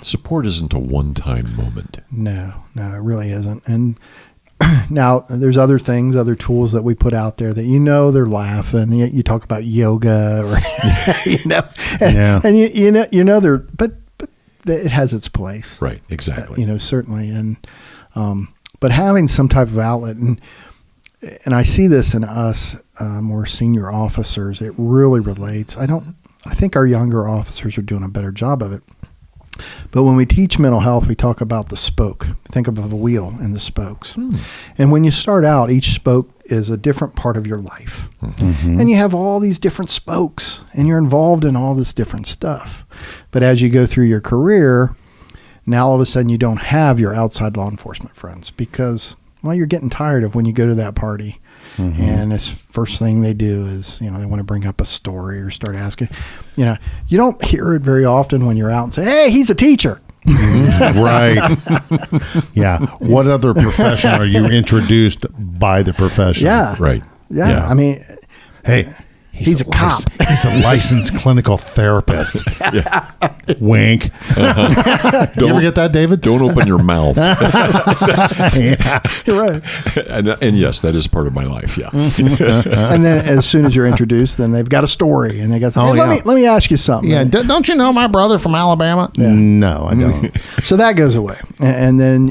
[SPEAKER 2] Support isn't a one-time moment.
[SPEAKER 3] No, it really isn't. And now there's other things, other tools that we put out there that they're laughing. You talk about yoga, or and they're, but it has its place,
[SPEAKER 2] right? Exactly.
[SPEAKER 3] Certainly, and but having some type of outlet, and I see this in us more senior officers. It really relates. I think our younger officers are doing a better job of it. But when we teach mental health, we talk about the spoke. Think of a wheel and the spokes. And when you start out, each spoke is a different part of your life. And you have all these different spokes, and you're involved in all this different stuff. But as you go through your career, now all of a sudden you don't have your outside law enforcement friends because, you're getting tired of when you go to that party. And this first thing they do is, they want to bring up a story or start asking, you don't hear it very often when you're out and say, hey, he's a teacher.
[SPEAKER 1] Right. Yeah. What other profession are you introduced by the profession?
[SPEAKER 3] Yeah.
[SPEAKER 2] Right.
[SPEAKER 3] Yeah. I mean,
[SPEAKER 1] hey,
[SPEAKER 3] he's a cop.
[SPEAKER 1] He's a licensed clinical therapist. Wink. You ever get that, David?
[SPEAKER 2] Don't open your mouth.
[SPEAKER 3] You're right.
[SPEAKER 2] And yes, that is part of my life. Yeah.
[SPEAKER 3] And then as soon as you're introduced, then they've got a story, and they got. Let me ask you something.
[SPEAKER 1] Yeah. Don't you know my brother from Alabama?
[SPEAKER 3] Yeah.
[SPEAKER 1] No, I don't.
[SPEAKER 3] So that goes away, and then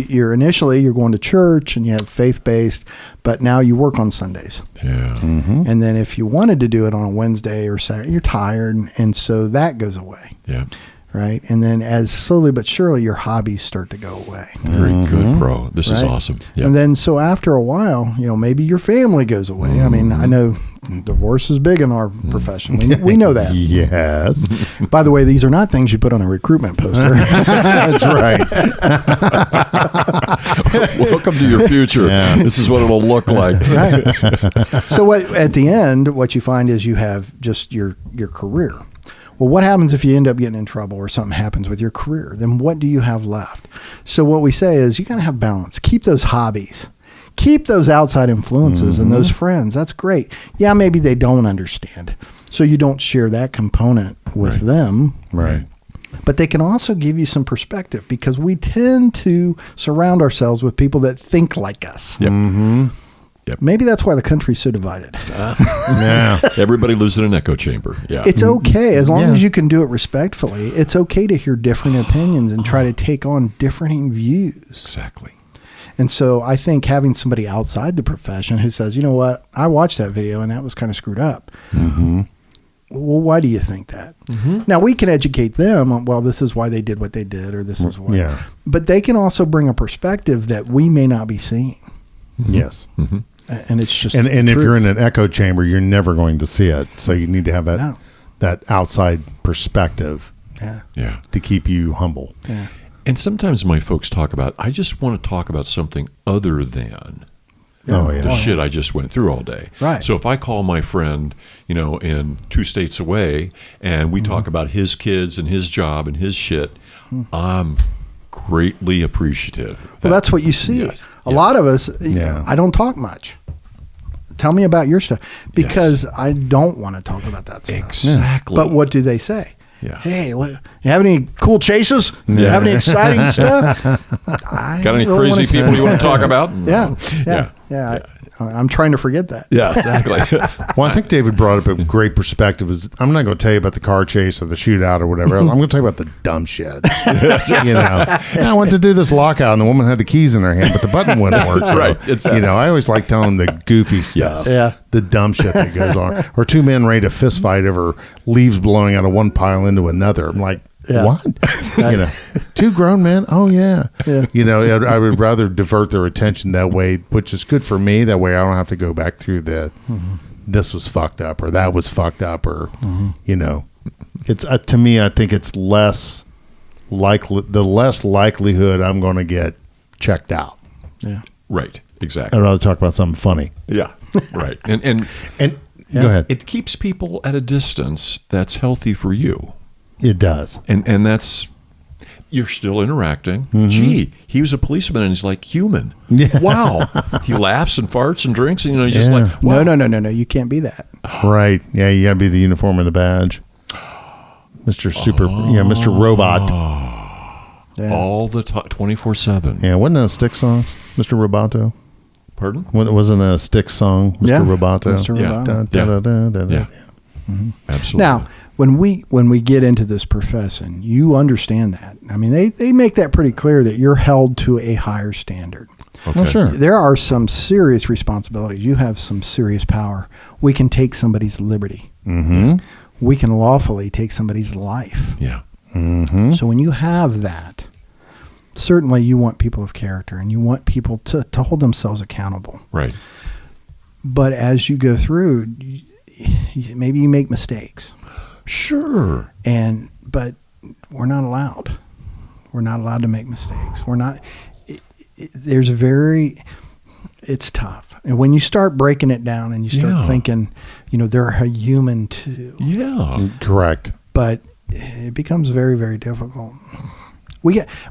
[SPEAKER 3] you're going to church and you have faith-based, but now you work on Sundays.
[SPEAKER 2] Yeah.
[SPEAKER 3] And then if you wanted to do it on a Wednesday or Saturday, you're tired, and so that goes away.
[SPEAKER 2] Yeah.
[SPEAKER 3] right? And then as slowly but surely your hobbies start to go away.
[SPEAKER 2] Very good, bro. This is awesome. Yeah.
[SPEAKER 3] And then so after a while, maybe your family goes away. I mean, I know divorce is big in our profession. We know that.
[SPEAKER 1] Yes.
[SPEAKER 3] By the way, these are not things you put on a recruitment poster.
[SPEAKER 1] That's right.
[SPEAKER 2] Welcome to your future.
[SPEAKER 1] Yeah.
[SPEAKER 2] This is what it'll look like.
[SPEAKER 3] Right. So at the end, what you find is you have just your career. Well, what happens if you end up getting in trouble or something happens with your career? Then what do you have left? So what we say is you got to have balance. Keep those hobbies. Keep those outside influences and those friends. That's great. Yeah, maybe they don't understand. So you don't share that component with them.
[SPEAKER 1] Right.
[SPEAKER 3] But they can also give you some perspective because we tend to surround ourselves with people that think like us.
[SPEAKER 2] Yep.
[SPEAKER 3] Yep. Maybe that's why the country's so divided.
[SPEAKER 1] Yeah.
[SPEAKER 2] Everybody lives in an echo chamber. Yeah.
[SPEAKER 3] It's okay. As long as you can do it respectfully, it's okay to hear different opinions and try to take on differing views.
[SPEAKER 2] Exactly.
[SPEAKER 3] And so I think having somebody outside the profession who says, you know what, I watched that video and that was kind of screwed up.
[SPEAKER 1] Mm-hmm.
[SPEAKER 3] Well, why do you think that? Mm-hmm. Now, we can educate them on, well, this is why they did what they did, or this is why.
[SPEAKER 1] Yeah.
[SPEAKER 3] But they can also bring a perspective that we may not be seeing.
[SPEAKER 1] Yes.
[SPEAKER 2] Mm-hmm.
[SPEAKER 3] And it's just
[SPEAKER 1] And if you're in an echo chamber, you're never going to see it. So you need to have that outside perspective
[SPEAKER 2] Yeah.
[SPEAKER 1] to keep you humble.
[SPEAKER 3] Yeah.
[SPEAKER 2] And sometimes my folks talk about, I just want to talk about something other than the shit I just went through all day.
[SPEAKER 3] Right.
[SPEAKER 2] So if I call my friend, in 2 states away, and we talk about his kids and his job and his shit, I'm greatly appreciative.
[SPEAKER 3] Well, that's what you see.
[SPEAKER 2] Yes.
[SPEAKER 3] A lot of us, I don't talk much. Tell me about your stuff because I don't want to talk about that stuff.
[SPEAKER 2] Exactly.
[SPEAKER 3] But what do they say?
[SPEAKER 2] Yeah.
[SPEAKER 3] Hey, you have any cool chases? You have any exciting stuff?
[SPEAKER 2] Got any crazy people you want to talk about?
[SPEAKER 3] Yeah. I'm trying to forget that.
[SPEAKER 2] Yeah, exactly.
[SPEAKER 1] Well, I think David brought up a great perspective. I'm not going to tell you about the car chase or the shootout or whatever else. I'm going to tell you about the dumb shit. I went to do this lockout and the woman had the keys in her hand, but the button wouldn't work. So,
[SPEAKER 2] Right. Exactly.
[SPEAKER 1] I always like telling the goofy stuff.
[SPEAKER 3] Yeah.
[SPEAKER 1] The dumb shit that goes on. Or 2 men ready to fist fight over leaves blowing out of one pile into another. I'm like, what? 2 grown men? Oh, yeah. I would rather divert their attention that way, which is good for me. That way I don't have to go back through this was fucked up or that was fucked up or, it's to me, I think it's less likelihood I'm going to get checked out.
[SPEAKER 3] Yeah.
[SPEAKER 2] Right. Exactly.
[SPEAKER 1] I'd rather talk about something funny.
[SPEAKER 2] Yeah. Right. And
[SPEAKER 1] go ahead.
[SPEAKER 2] it keeps people at a distance that's healthy for you.
[SPEAKER 1] It does.
[SPEAKER 2] And that's, you're still interacting.
[SPEAKER 1] Mm-hmm.
[SPEAKER 2] Gee, he was a policeman and he's like human.
[SPEAKER 1] Yeah.
[SPEAKER 2] Wow. He laughs and farts and drinks and he's just like, wow.
[SPEAKER 3] No. You can't be that.
[SPEAKER 1] Right. Yeah, you got to be the uniform and the badge. Mr. Mr. Robot.
[SPEAKER 3] Yeah.
[SPEAKER 2] All the time, 24/7.
[SPEAKER 1] Yeah, wasn't that a Styx song, Mr. Roboto?
[SPEAKER 2] Pardon?
[SPEAKER 1] Wasn't a Styx song, Mr. Roboto?
[SPEAKER 3] Mr. Roboto.
[SPEAKER 2] Yeah. Mm-hmm. Absolutely.
[SPEAKER 3] Now, when we get into this profession, you understand that. I mean, they make that pretty clear that you're held to a higher standard.
[SPEAKER 2] Okay.
[SPEAKER 1] Well, sure.
[SPEAKER 3] There are some serious responsibilities. You have some serious power. We can take somebody's liberty.
[SPEAKER 1] Mm-hmm.
[SPEAKER 3] We can lawfully take somebody's life.
[SPEAKER 2] Yeah.
[SPEAKER 1] Mm-hmm.
[SPEAKER 3] So when you have that, certainly you want people of character and you want people to hold themselves accountable.
[SPEAKER 2] Right.
[SPEAKER 3] But as you go through, maybe you make mistakes.
[SPEAKER 2] Sure.
[SPEAKER 3] But we're not allowed. We're not allowed to make mistakes. We're not. It's tough. And when you start breaking it down and you start thinking, they're a human too.
[SPEAKER 2] Yeah.
[SPEAKER 1] Correct.
[SPEAKER 3] But it becomes very, very difficult.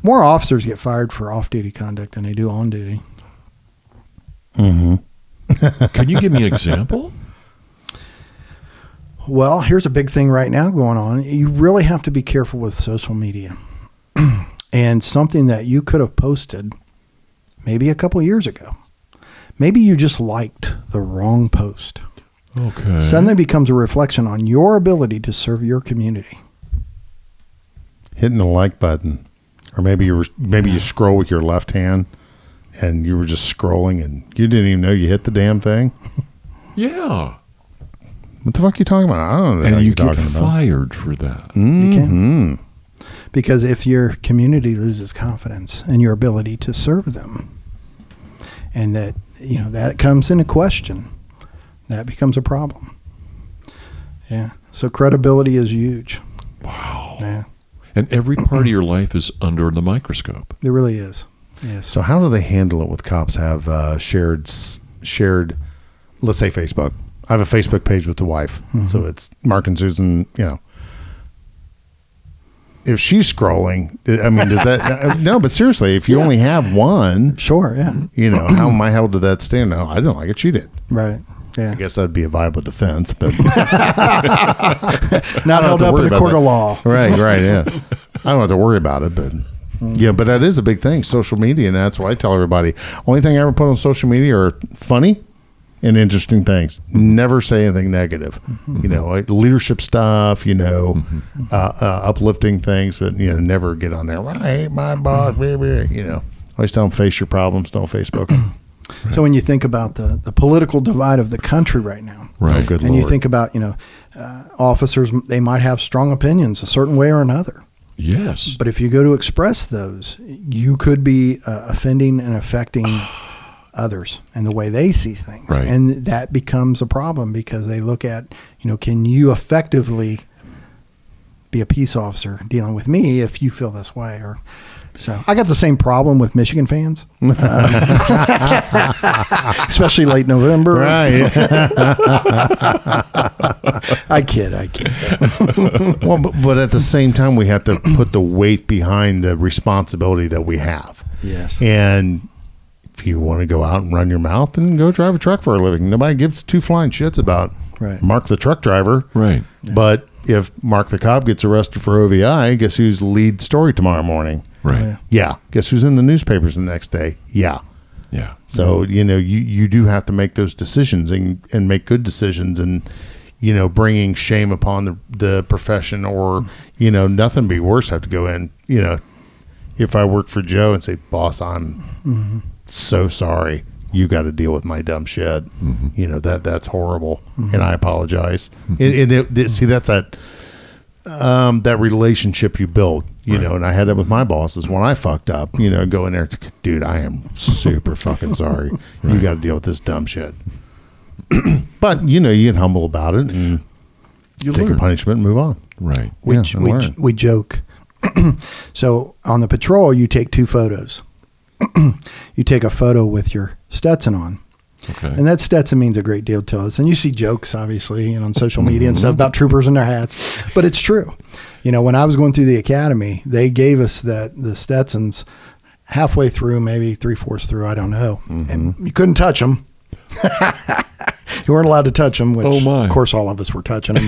[SPEAKER 3] More officers get fired for off-duty conduct than they do on duty.
[SPEAKER 1] Mm-hmm.
[SPEAKER 2] Can you give me an example?
[SPEAKER 3] Well, here's a big thing right now going on. You really have to be careful with social media. And something that you could have posted maybe a couple years ago. Maybe you just liked the wrong post.
[SPEAKER 2] Okay.
[SPEAKER 3] Suddenly becomes a reflection on your ability to serve your community.
[SPEAKER 1] Hitting the like button. Or maybe you scroll with your left hand and you were just scrolling and you didn't even know you hit the damn thing.
[SPEAKER 2] Yeah.
[SPEAKER 1] What the fuck are you talking about? I don't know.
[SPEAKER 2] And you get fired for that.
[SPEAKER 1] Mm-hmm.
[SPEAKER 3] You can. Because if your community loses confidence in your ability to serve them, and that, that comes into question, that becomes a problem. Yeah. So credibility is huge.
[SPEAKER 2] Wow.
[SPEAKER 3] Yeah.
[SPEAKER 2] And every part of your life is under the microscope.
[SPEAKER 3] It really is. Yes.
[SPEAKER 1] So how do they handle it with cops have shared, let's say Facebook. I have a Facebook page with the wife. So it's Mark and Susan, If she's scrolling, I mean, does that, no, but seriously, if you only have one,
[SPEAKER 3] Sure, yeah.
[SPEAKER 1] how held did that stand? No, I don't like it. She did.
[SPEAKER 3] Right. Yeah.
[SPEAKER 1] I guess that'd be a viable defense, but
[SPEAKER 3] Not held up in a court of law.
[SPEAKER 1] Right, yeah. I don't have to worry about it, but yeah, but that is a big thing, social media, and that's why I tell everybody, only thing I ever put on social media are funny and interesting things. Never say anything negative. Like leadership stuff, uplifting things, but never get on there. I hate my boss, baby. Always tell them face your problems, don't Facebook them.
[SPEAKER 3] Right. So when you think about the political divide of the country right now,
[SPEAKER 2] right?
[SPEAKER 1] Oh, good
[SPEAKER 3] and
[SPEAKER 1] Lord.
[SPEAKER 3] you think about officers, they might have strong opinions a certain way or another.
[SPEAKER 2] Yes.
[SPEAKER 3] But if you go to express those, you could be offending and affecting others and the way they see things.
[SPEAKER 2] Right.
[SPEAKER 3] And that becomes a problem because they look at, can you effectively be a peace officer dealing with me if you feel this way? Or so I got the same problem with Michigan fans, especially late November.
[SPEAKER 1] Right.
[SPEAKER 3] I kid.
[SPEAKER 1] Well, but at the same time, we have to put the weight behind the responsibility that we have.
[SPEAKER 3] Yes.
[SPEAKER 1] And if you want to go out and run your mouth, then go drive a truck for a living. Nobody gives two flying shits about Mark the truck driver.
[SPEAKER 2] Right.
[SPEAKER 1] Yeah. But if Mark the Cop gets arrested for OVI, guess who's the lead story tomorrow morning?
[SPEAKER 2] Right.
[SPEAKER 1] Yeah. Guess who's in the newspapers the next day? Yeah.
[SPEAKER 2] Yeah.
[SPEAKER 1] So, you do have to make those decisions and make good decisions and, bringing shame upon the profession or, nothing be worse. Have to go in, if I work for Joe and say, boss, I'm so sorry. You got to deal with my dumb shit. That's horrible. And I apologize. See, that's that relationship you build, and I had that with my bosses when I fucked up, go in there, dude, I am super fucking sorry. You got to deal with this dumb shit. But, you get humble about it and you take
[SPEAKER 2] learn.
[SPEAKER 1] a punishment and move on.
[SPEAKER 2] Right.
[SPEAKER 3] We joke. So on the patrol, you take 2 photos. You take a photo with your Stetson on.
[SPEAKER 2] Okay.
[SPEAKER 3] And that Stetson means a great deal to us. And you see jokes, obviously, on social media and stuff about troopers and their hats. But it's true. When I was going through the academy, they gave us the Stetsons halfway through, maybe 3/4 through, I don't know. And you couldn't touch them. You weren't allowed to touch them, which, of course, all of us were touching them,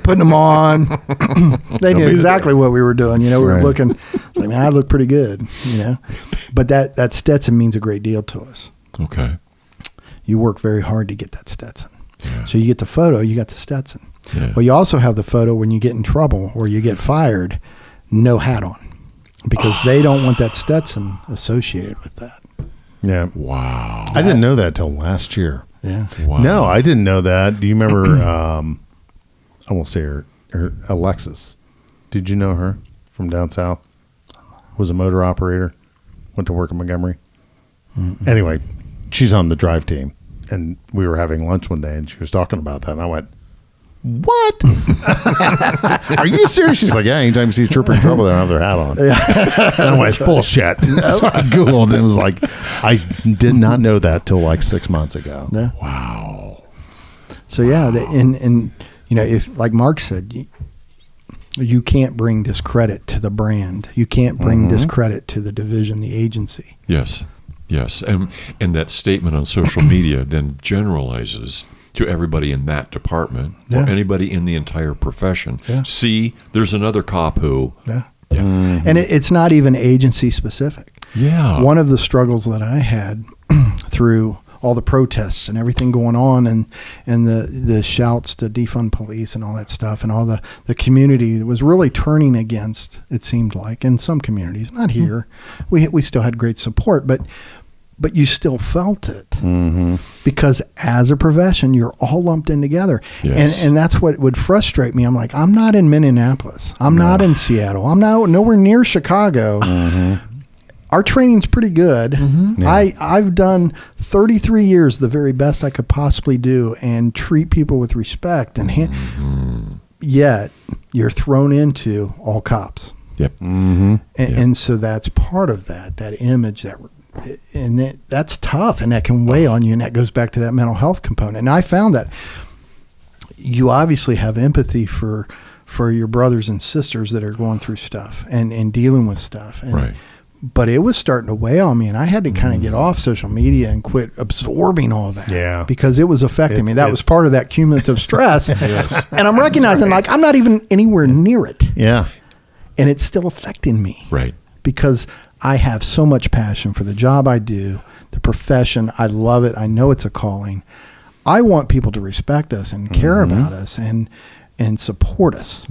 [SPEAKER 3] putting them on. They knew exactly what we were doing. We were looking, I look pretty good, But that Stetson means a great deal to us.
[SPEAKER 2] Okay.
[SPEAKER 3] You work very hard to get that Stetson.
[SPEAKER 2] Yeah.
[SPEAKER 3] So you get the photo, you got the Stetson.
[SPEAKER 2] Yeah.
[SPEAKER 3] Well, you also have the photo when you get in trouble or you get fired, no hat on, because they don't want that Stetson associated with that.
[SPEAKER 1] Yeah.
[SPEAKER 2] Wow.
[SPEAKER 1] I didn't know that till last year.
[SPEAKER 3] Yeah.
[SPEAKER 2] Wow.
[SPEAKER 1] No, I didn't know that. Do you remember, I won't say her Alexis. Did you know her from down south? Was a motor operator. Went to work in Montgomery. Anyway, she's on the drive team. And we were having lunch one day and she was talking about that. And I went, what? Are you serious? She's like, yeah, anytime you see a trooper in trouble, they don't have their hat on. And I went, bullshit. So I Googled and it was like, I did not know that till like 6 months ago.
[SPEAKER 3] Yeah.
[SPEAKER 2] Wow.
[SPEAKER 3] So yeah, and if, like Mark said, you can't bring discredit to the brand. You can't bring discredit to the division, the agency.
[SPEAKER 2] Yes. And that statement on social media then generalizes to everybody in that department or anybody in the entire profession.
[SPEAKER 3] Yeah.
[SPEAKER 2] See, there's another cop who.
[SPEAKER 3] Yeah. And it's not even agency specific.
[SPEAKER 2] Yeah.
[SPEAKER 3] One of the struggles that I had through all the protests and everything going on and the shouts to defund police and all that stuff and all the community was really turning against, it seemed like, in some communities, not here. We still had great support, but but you still felt it because as a profession, you're all lumped in together.
[SPEAKER 2] Yes.
[SPEAKER 3] And that's what would frustrate me. I'm like, I'm not in Minneapolis. I'm not in Seattle. I'm nowhere near Chicago. Our training's pretty good. I've done 33 years, the very best I could possibly do, and treat people with respect. And yet you're thrown into all cops.
[SPEAKER 2] Yep.
[SPEAKER 3] And so that's part of that image that's tough, and that can weigh on you. And that goes back to that mental health component. And I found that you obviously have empathy for your brothers and sisters that are going through stuff and dealing with stuff. And, but it was starting to weigh on me, and I had to kind of get off social media and quit absorbing all that.
[SPEAKER 1] Yeah.
[SPEAKER 3] Because it was affecting me. That was part of that cumulative stress.
[SPEAKER 1] Yes.
[SPEAKER 3] And I'm recognizing, like, I'm not even anywhere near it.
[SPEAKER 1] Yeah.
[SPEAKER 3] And it's still affecting me.
[SPEAKER 2] Right.
[SPEAKER 3] Because I have so much passion for the job I do, the profession. I love it. I know it's a calling. I want people to respect us and care about us and support us.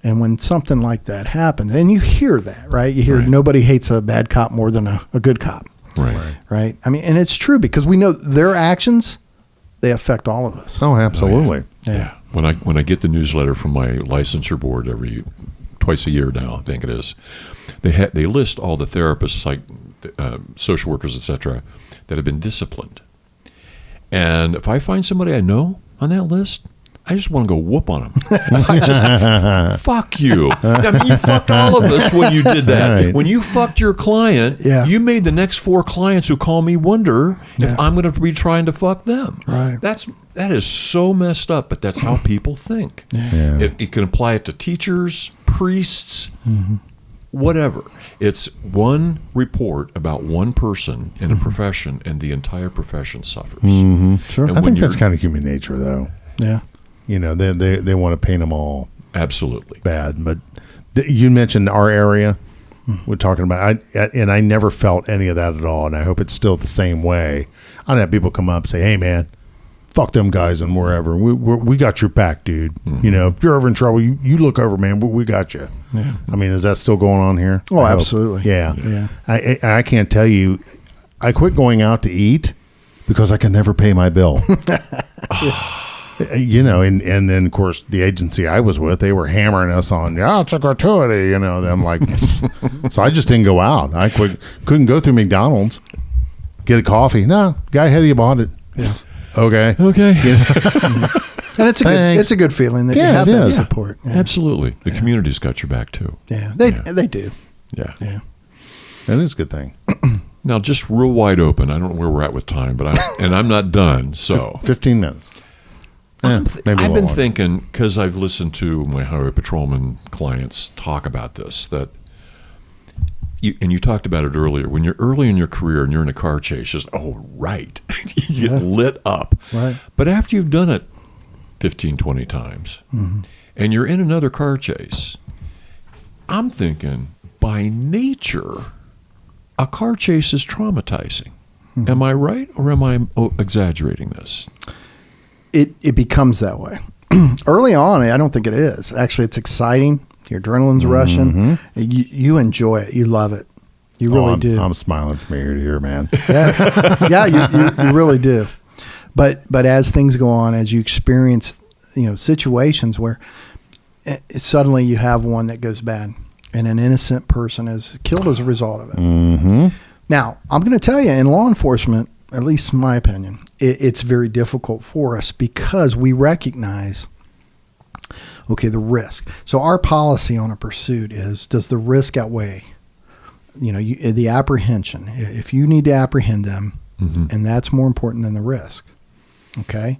[SPEAKER 3] And when something like that happens, and you hear that, right? You hear nobody hates a bad cop more than a good cop. Right. I mean, and it's true because we know their actions, they affect all of us.
[SPEAKER 1] Oh, absolutely.
[SPEAKER 2] Yeah. When I get the newsletter from my licensure board twice a year now, I think it is, they list all the therapists, like social workers, etc., that have been disciplined. And if I find somebody I know on that list, I just want to go whoop on them. I just, fuck you. I mean, you fucked all of us when you did that.
[SPEAKER 1] Right.
[SPEAKER 2] When you fucked your client, you made the next 4 clients who call me wonder if I'm going to be trying to fuck them.
[SPEAKER 3] Right.
[SPEAKER 2] That is so messed up, but that's how people think. It can apply it to teachers, priests, whatever. It's one report about one person in a profession, and the entire profession suffers.
[SPEAKER 3] Sure.
[SPEAKER 1] I think that's kind of human nature, though.
[SPEAKER 3] Yeah.
[SPEAKER 1] You know, they want to paint them all
[SPEAKER 2] absolutely
[SPEAKER 1] bad. But you mentioned our area. We're talking about, and I never felt any of that at all. And I hope it's still the same way. I don't have people come up and say, "Hey, man, fuck them guys and wherever. We got your back, dude. You know, if you're ever in trouble, you look over, man. We got you."
[SPEAKER 3] Yeah.
[SPEAKER 1] I mean, is that still going on here?
[SPEAKER 3] Oh, absolutely.
[SPEAKER 1] Yeah. I can't tell you. I quit going out to eat because I can never pay my bill. You know, and then of course the agency I was with, they were hammering us on, it's a gratuity, you know. I'm like, so I just didn't go out. I couldn't go through McDonald's, get a coffee. No, guy ahead of you bought it. Yeah. Okay. You know?
[SPEAKER 3] And it's a good feeling that you have that support. Yeah.
[SPEAKER 2] Absolutely. The community's got your back too.
[SPEAKER 3] Yeah, they do.
[SPEAKER 2] Yeah.
[SPEAKER 1] That is a good thing.
[SPEAKER 2] Now, just real wide open. I don't know where we're at with time, but I'm not done. So
[SPEAKER 1] 15 minutes.
[SPEAKER 2] I've been thinking, because I've listened to my highway patrolman clients talk about this, that you talked about it earlier, when you're early in your career and you're in a car chase, just, you get lit up.
[SPEAKER 3] Right.
[SPEAKER 2] But after you've done it 15, 20 times, and you're in another car chase, I'm thinking, by nature, a car chase is traumatizing. Am I right, or am I exaggerating this?
[SPEAKER 3] It becomes that way. Early on, I don't think it is. Actually, it's exciting. Your adrenaline's rushing. You enjoy it. You love it. You really do.
[SPEAKER 1] I'm smiling from ear to ear, man.
[SPEAKER 3] Yeah, you really do. But as things go on, as you experience, situations where suddenly you have one that goes bad, and an innocent person is killed as a result of it. Now, I'm going to tell you, in law enforcement, at least in my opinion, it's very difficult for us because we recognize, the risk. So our policy on a pursuit is, does the risk outweigh, the apprehension? If you need to apprehend them, and that's more important than the risk. Okay.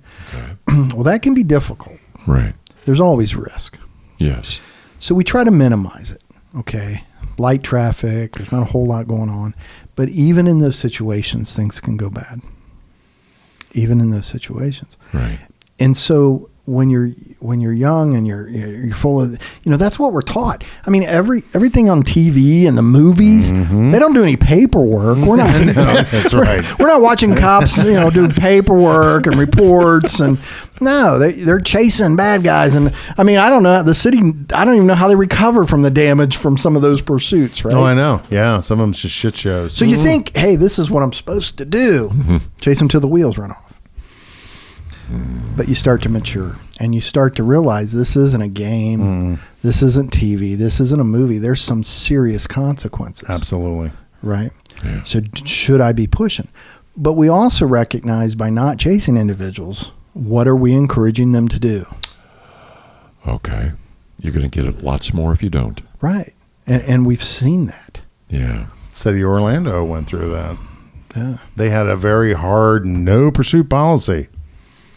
[SPEAKER 3] Well, that can be difficult.
[SPEAKER 2] Right.
[SPEAKER 3] There's always risk.
[SPEAKER 2] Yes.
[SPEAKER 3] So we try to minimize it. Okay. Light traffic, there's not a whole lot going on. But even in those situations, things can go bad. Even in those situations.
[SPEAKER 2] Right.
[SPEAKER 3] And so when you're young and you're full of, that's what we're taught. I mean, everything on TV and the movies, they don't do any paperwork. We're not.
[SPEAKER 1] That's right.
[SPEAKER 3] We're not watching cops, do paperwork and reports, and No, they're chasing bad guys. And I mean, I don't know. The city, I don't even know how they recover from the damage from some of those pursuits, right?
[SPEAKER 1] Oh, I know. Yeah. Some of them's just shit shows.
[SPEAKER 3] So you think, hey, this is what I'm supposed to do. Chase them till the wheels run off. But you start to mature and you start to realize this isn't a game. This isn't TV. This isn't a movie. There's some serious consequences.
[SPEAKER 1] Absolutely.
[SPEAKER 3] Right?
[SPEAKER 2] Yeah.
[SPEAKER 3] So should I be pushing? But we also recognize by not chasing individuals, what are we encouraging them to do?
[SPEAKER 2] Okay. You're going to get it lots more if you don't.
[SPEAKER 3] Right. And we've seen that.
[SPEAKER 2] Yeah.
[SPEAKER 1] City of Orlando went through that.
[SPEAKER 3] Yeah.
[SPEAKER 1] They had a very hard no pursuit policy.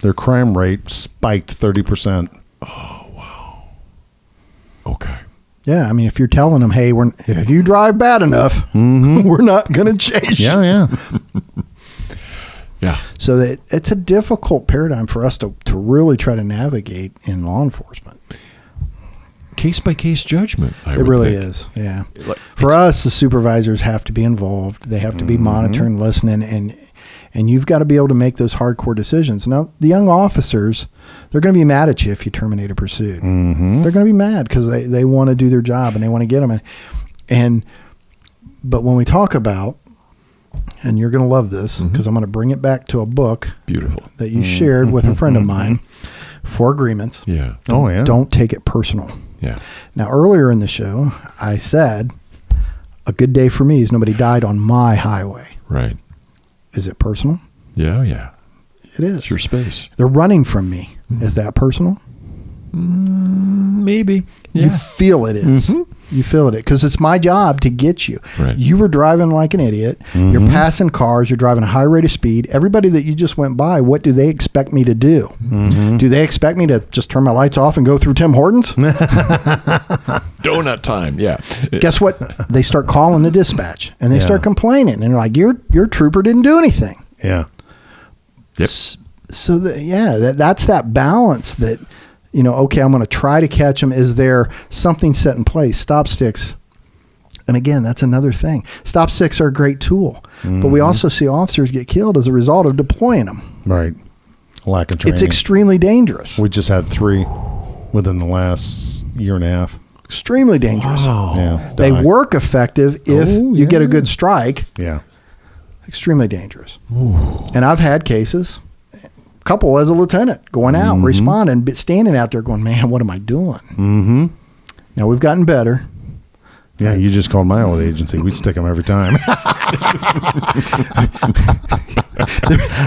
[SPEAKER 1] Their crime rate spiked 30%.
[SPEAKER 2] Oh, wow. Okay.
[SPEAKER 3] Yeah. I mean, if you're telling them, hey, if you drive bad enough, we're not going to chase you.
[SPEAKER 1] Yeah.
[SPEAKER 2] Yeah.
[SPEAKER 3] So that it's a difficult paradigm for us to really try to navigate in law enforcement.
[SPEAKER 2] Case by case judgment.
[SPEAKER 3] It really is. Yeah. For us, the supervisors have to be involved. They have to be monitoring, listening, and you've got to be able to make those hardcore decisions. Now, the young officers, they're going to be mad at you if you terminate a pursuit. They're going to be mad because they want to do their job and they want to get them. But when we talk about, and you're going to love this because I'm going to bring it back to a book
[SPEAKER 2] beautiful
[SPEAKER 3] that you shared with a friend of mine, 4 Agreements.
[SPEAKER 2] Yeah.
[SPEAKER 1] Oh, yeah.
[SPEAKER 3] Don't take it personal.
[SPEAKER 2] Yeah.
[SPEAKER 3] Now, earlier in the show, I said, a good day for me is nobody died on my highway.
[SPEAKER 2] Right.
[SPEAKER 3] Is it personal?
[SPEAKER 2] Yeah. Yeah.
[SPEAKER 3] It is.
[SPEAKER 2] It's your space.
[SPEAKER 3] They're running from me. Is that personal?
[SPEAKER 2] Maybe. Yeah.
[SPEAKER 3] You feel it is. You feel it because it's my job to get you.
[SPEAKER 2] Right.
[SPEAKER 3] You were driving like an idiot. You're passing cars. You're driving a high rate of speed. Everybody that you just went by, what do they expect me to do? Do they expect me to just turn my lights off and go through Tim Hortons?
[SPEAKER 2] Donut time. Yeah.
[SPEAKER 3] Guess what? They start calling the dispatch and they start complaining. And they're like, your trooper didn't do anything.
[SPEAKER 1] Yeah.
[SPEAKER 2] Yep.
[SPEAKER 3] So, that's that balance that, okay, I'm going to try to catch them. Is there something set in place? Stop sticks. And again, that's another thing. Stop sticks are a great tool, but we also see officers get killed as a result of deploying them.
[SPEAKER 1] Right. Lack of training.
[SPEAKER 3] It's extremely dangerous.
[SPEAKER 1] We just had 3 within the last year and a half.
[SPEAKER 3] Extremely dangerous.
[SPEAKER 1] Yeah.
[SPEAKER 3] They work effective if you get a good strike.
[SPEAKER 1] Yeah.
[SPEAKER 3] Extremely dangerous. And I've had cases, a couple as a lieutenant, going out, responding, but standing out there going, man, what am I doing? Now, we've gotten better.
[SPEAKER 1] Yeah, you just called my old agency. We'd stick them every time.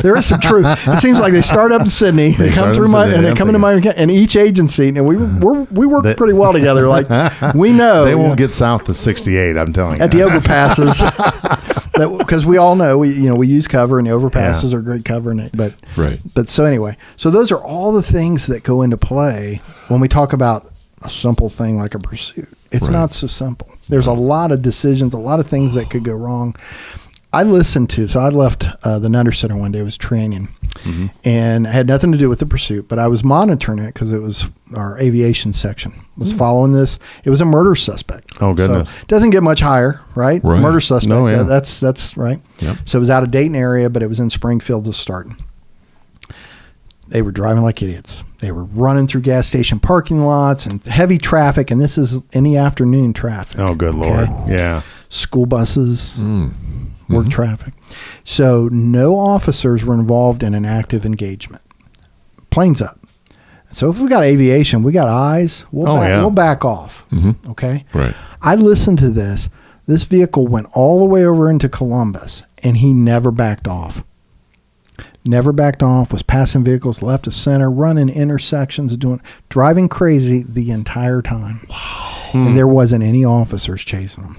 [SPEAKER 3] there is some truth. It seems like they start up in Sydney, they come through they come into my, and each agency, and we work pretty well together. Like, we know
[SPEAKER 1] they won't get south of 68. I'm telling you.
[SPEAKER 3] At the overpasses, because we all know we use cover, and the overpasses are great cover. But so anyway, so those are all the things that go into play when we talk about a simple thing like a pursuit. It's not so simple. There's a lot of decisions, a lot of things that could go wrong. I left the Nutter Center one day, was training, and it had nothing to do with the pursuit, but I was monitoring it because it was our aviation section was following this. It was a murder suspect.
[SPEAKER 1] Oh, goodness.
[SPEAKER 3] So it doesn't get much higher, right? Murder suspect.
[SPEAKER 1] No, yeah.
[SPEAKER 3] That's right.
[SPEAKER 2] Yep.
[SPEAKER 3] So it was out of Dayton area, but it was in Springfield to start. They were driving like idiots. They were running through gas station parking lots and heavy traffic, and this is in the afternoon traffic.
[SPEAKER 1] Oh, good Lord. Yeah.
[SPEAKER 3] School buses, work traffic. So no officers were involved in an active engagement. Planes up. So if we got aviation, we got eyes, we'll back off. Okay?
[SPEAKER 2] Right.
[SPEAKER 3] I listened to this. This vehicle went all the way over into Columbus, and he never backed off. Never backed off, was passing vehicles left of center, running intersections, driving crazy the entire time. Wow. And there wasn't any officers chasing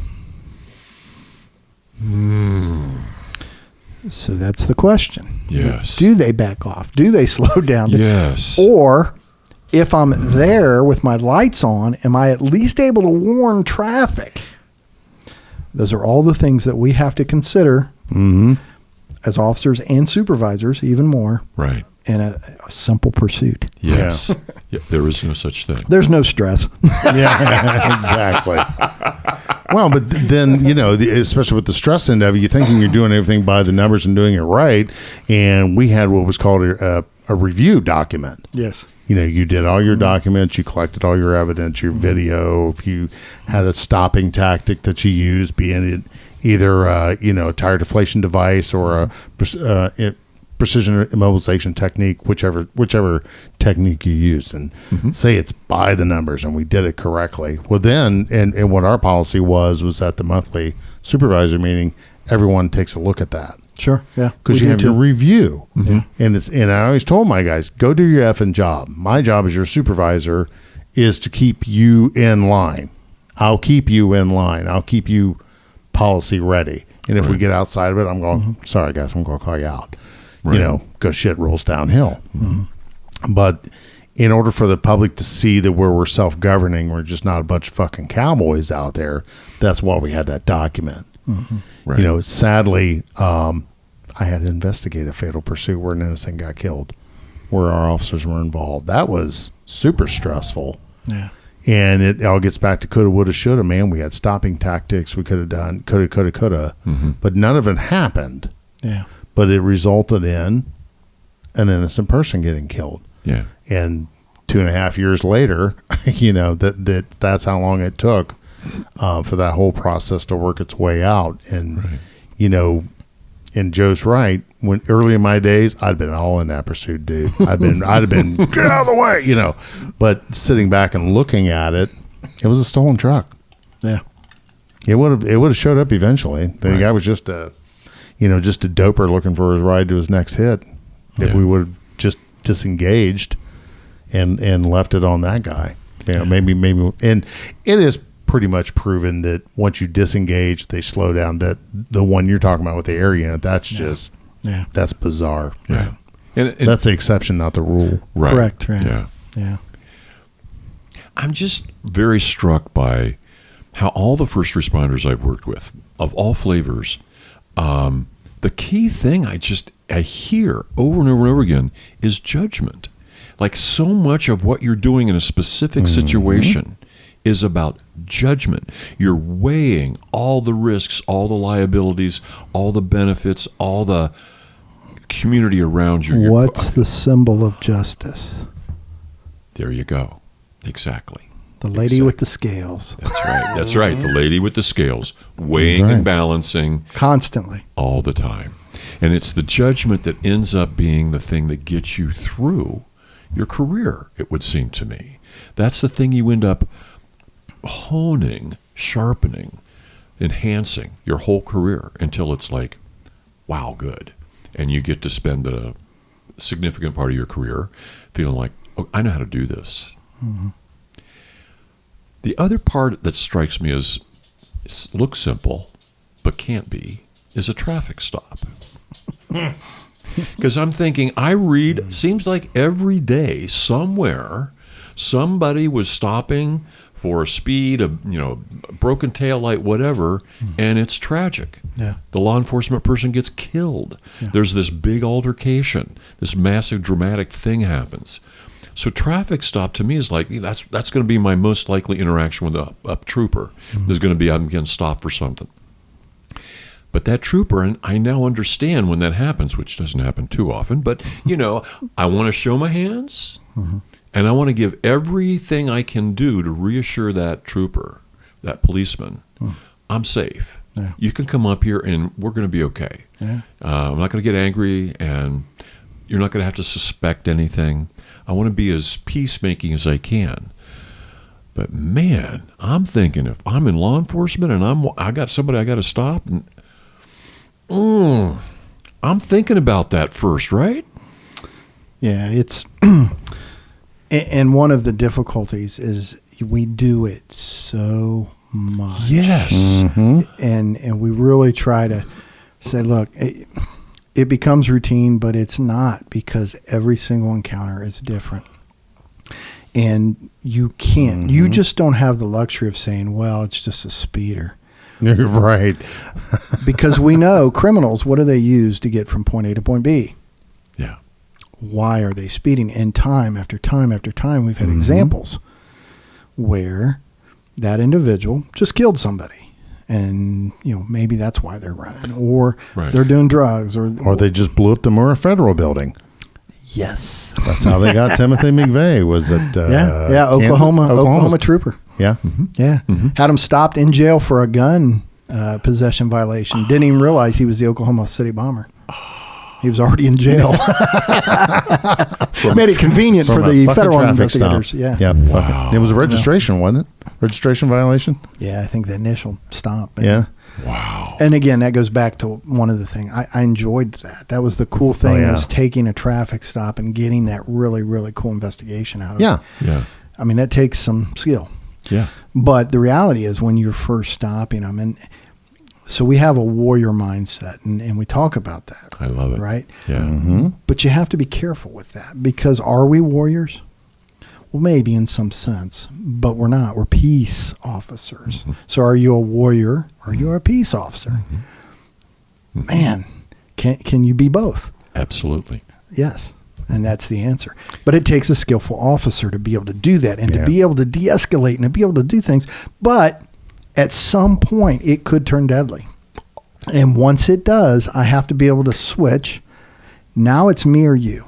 [SPEAKER 3] him. So that's the question.
[SPEAKER 2] Yes.
[SPEAKER 3] Do they back off? Do they slow down?
[SPEAKER 2] Yes.
[SPEAKER 3] Or if I'm there with my lights on, am I at least able to warn traffic? Those are all the things that we have to consider as officers and supervisors, even more.
[SPEAKER 2] Right.
[SPEAKER 3] In a simple pursuit.
[SPEAKER 2] Yes. Yeah, there is no such thing.
[SPEAKER 3] There's no stress.
[SPEAKER 1] Yeah, exactly. Well, but then, especially with the stress end of it, you're thinking you're doing everything by the numbers and doing it right. And we had what was called a review document.
[SPEAKER 3] Yes.
[SPEAKER 1] You did all your documents, you collected all your evidence, your video. If you had a stopping tactic that you used, being it either a tire deflation device or a precision immobilization technique, whichever technique you used, and say it's by the numbers and we did it correctly. Well, then, and what our policy was at the monthly supervisor meeting, everyone takes a look at that.
[SPEAKER 3] Sure. Yeah.
[SPEAKER 1] Because you have your review.
[SPEAKER 3] Mm-hmm.
[SPEAKER 1] And I always told my guys, go do your effing job. My job as your supervisor is to keep you in line. I'll keep you in line. I'll keep you policy ready. And if we get outside of it, I'm going, sorry guys, I'm going to call you out.
[SPEAKER 2] Right.
[SPEAKER 1] Because shit rolls downhill. But in order for the public to see that we're self-governing, we're just not a bunch of fucking cowboys out there, that's why we had that document.
[SPEAKER 2] Right.
[SPEAKER 1] Sadly, I had to investigate a fatal pursuit where an innocent got killed, where our officers were involved. That was super stressful.
[SPEAKER 3] Yeah.
[SPEAKER 1] And it all gets back to coulda, woulda, shoulda, man. We had stopping tactics. We could have done coulda. But none of it happened.
[SPEAKER 3] Yeah.
[SPEAKER 1] But it resulted in an innocent person getting killed.
[SPEAKER 2] Yeah.
[SPEAKER 1] And 2.5 years later, that's how long it took for that whole process to work its way out. And, and Joe's right. When early in my days, I'd been all in that pursuit, dude. I'd have been get out of the way, But sitting back and looking at it, it was a stolen truck.
[SPEAKER 3] Yeah.
[SPEAKER 1] It would have showed up eventually. The guy was just a doper looking for his ride to his next hit. If we would have just disengaged and left it on that guy, maybe, and it is pretty much proven that once you disengage, they slow down. That the one you're talking about with the air unit, that's just that's bizarre.
[SPEAKER 2] Yeah. And
[SPEAKER 1] that's the exception, not the rule.
[SPEAKER 2] Right.
[SPEAKER 3] Correct. Right.
[SPEAKER 2] Yeah.
[SPEAKER 3] Yeah.
[SPEAKER 2] I'm just very struck by how all the first responders I've worked with, of all flavors, the key thing I hear over and over and over again is judgment. Like, so much of what you're doing in a specific situation is about judgment. You're weighing all the risks, all the liabilities, all the benefits, all the community around you.
[SPEAKER 3] What's the symbol of justice?
[SPEAKER 2] There you go. Exactly.
[SPEAKER 3] The lady with the scales.
[SPEAKER 2] That's right. The lady with the scales, weighing and balancing
[SPEAKER 3] constantly,
[SPEAKER 2] all the time. And it's the judgment that ends up being the thing that gets you through your career, it would seem to me. That's the thing you end up honing, sharpening, enhancing your whole career until it's like, wow, good. And you get to spend a significant part of your career feeling like, oh, I know how to do this. The other part that strikes me as looks simple but can't be is a traffic stop. Because I'm thinking, I read, seems like every day somewhere somebody was stopping for a speed, a broken taillight, whatever, and it's tragic.
[SPEAKER 3] Yeah.
[SPEAKER 2] The law enforcement person gets killed.
[SPEAKER 3] Yeah.
[SPEAKER 2] There's this big altercation. This massive dramatic thing happens. So traffic stop to me is like, that's going to be my most likely interaction with a trooper. There's going to be, I'm getting stopped for something. But that trooper, and I now understand when that happens, which doesn't happen too often, but, I want to show my hands, and I want to give everything I can do to reassure that trooper, that policeman, I'm safe.
[SPEAKER 3] Yeah.
[SPEAKER 2] You can come up here, and we're going to be okay.
[SPEAKER 3] Yeah.
[SPEAKER 2] I'm not going to get angry, and you're not going to have to suspect anything. I want to be as peacemaking as I can. But, man, I'm thinking if I'm in law enforcement and I got somebody I got to stop, and I'm thinking about that first, right?
[SPEAKER 3] Yeah, it's and one of the difficulties is we do it so much.
[SPEAKER 2] Yes.
[SPEAKER 3] And we really try to say, look, it becomes routine, but it's not, because every single encounter is different. And you can't, you just don't have the luxury of saying, well, it's just a speeder.
[SPEAKER 1] You're right.
[SPEAKER 3] Because we know criminals, what do they use to get from point A to point B?
[SPEAKER 2] Yeah.
[SPEAKER 3] Why are they speeding? And time after time after time, we've had examples where that individual just killed somebody. And, maybe that's why they're running. Or they're doing drugs. Or
[SPEAKER 1] they just blew up the Murrah Federal building.
[SPEAKER 3] Yes.
[SPEAKER 1] That's how they got Timothy McVeigh. Was it?
[SPEAKER 3] Oklahoma trooper.
[SPEAKER 1] Yeah.
[SPEAKER 3] Yeah. Had him stopped in jail for a gun possession violation. Didn't even realize he was the Oklahoma City bomber. He was already in jail. Made it convenient for the federal investigators.
[SPEAKER 1] Stop.
[SPEAKER 3] Yeah.
[SPEAKER 1] Yeah. Wow. It was a registration, wasn't it? Registration violation?
[SPEAKER 3] Yeah, I think the initial stop.
[SPEAKER 1] Yeah.
[SPEAKER 2] Wow.
[SPEAKER 3] And again, that goes back to one of the things. I enjoyed that. That was the cool thing, is taking a traffic stop and getting that really, really cool investigation out of it.
[SPEAKER 2] Yeah.
[SPEAKER 3] I mean, that takes some skill.
[SPEAKER 2] Yeah.
[SPEAKER 3] But the reality is, when you're first stopping them, and so we have a warrior mindset, and we talk about that.
[SPEAKER 2] I love it.
[SPEAKER 3] Right?
[SPEAKER 2] Yeah.
[SPEAKER 1] Mm-hmm.
[SPEAKER 3] But you have to be careful with that, because are we warriors? Well, maybe in some sense, but we're not. We're peace officers. Mm-hmm. So are you a warrior or are you a peace officer? Mm-hmm. Man, can you be both?
[SPEAKER 2] Absolutely.
[SPEAKER 3] Yes. And that's the answer. But it takes a skillful officer to be able to do that, and to be able to de-escalate and to be able to do things. But at some point, it could turn deadly. And once it does, I have to be able to switch. Now it's me or you,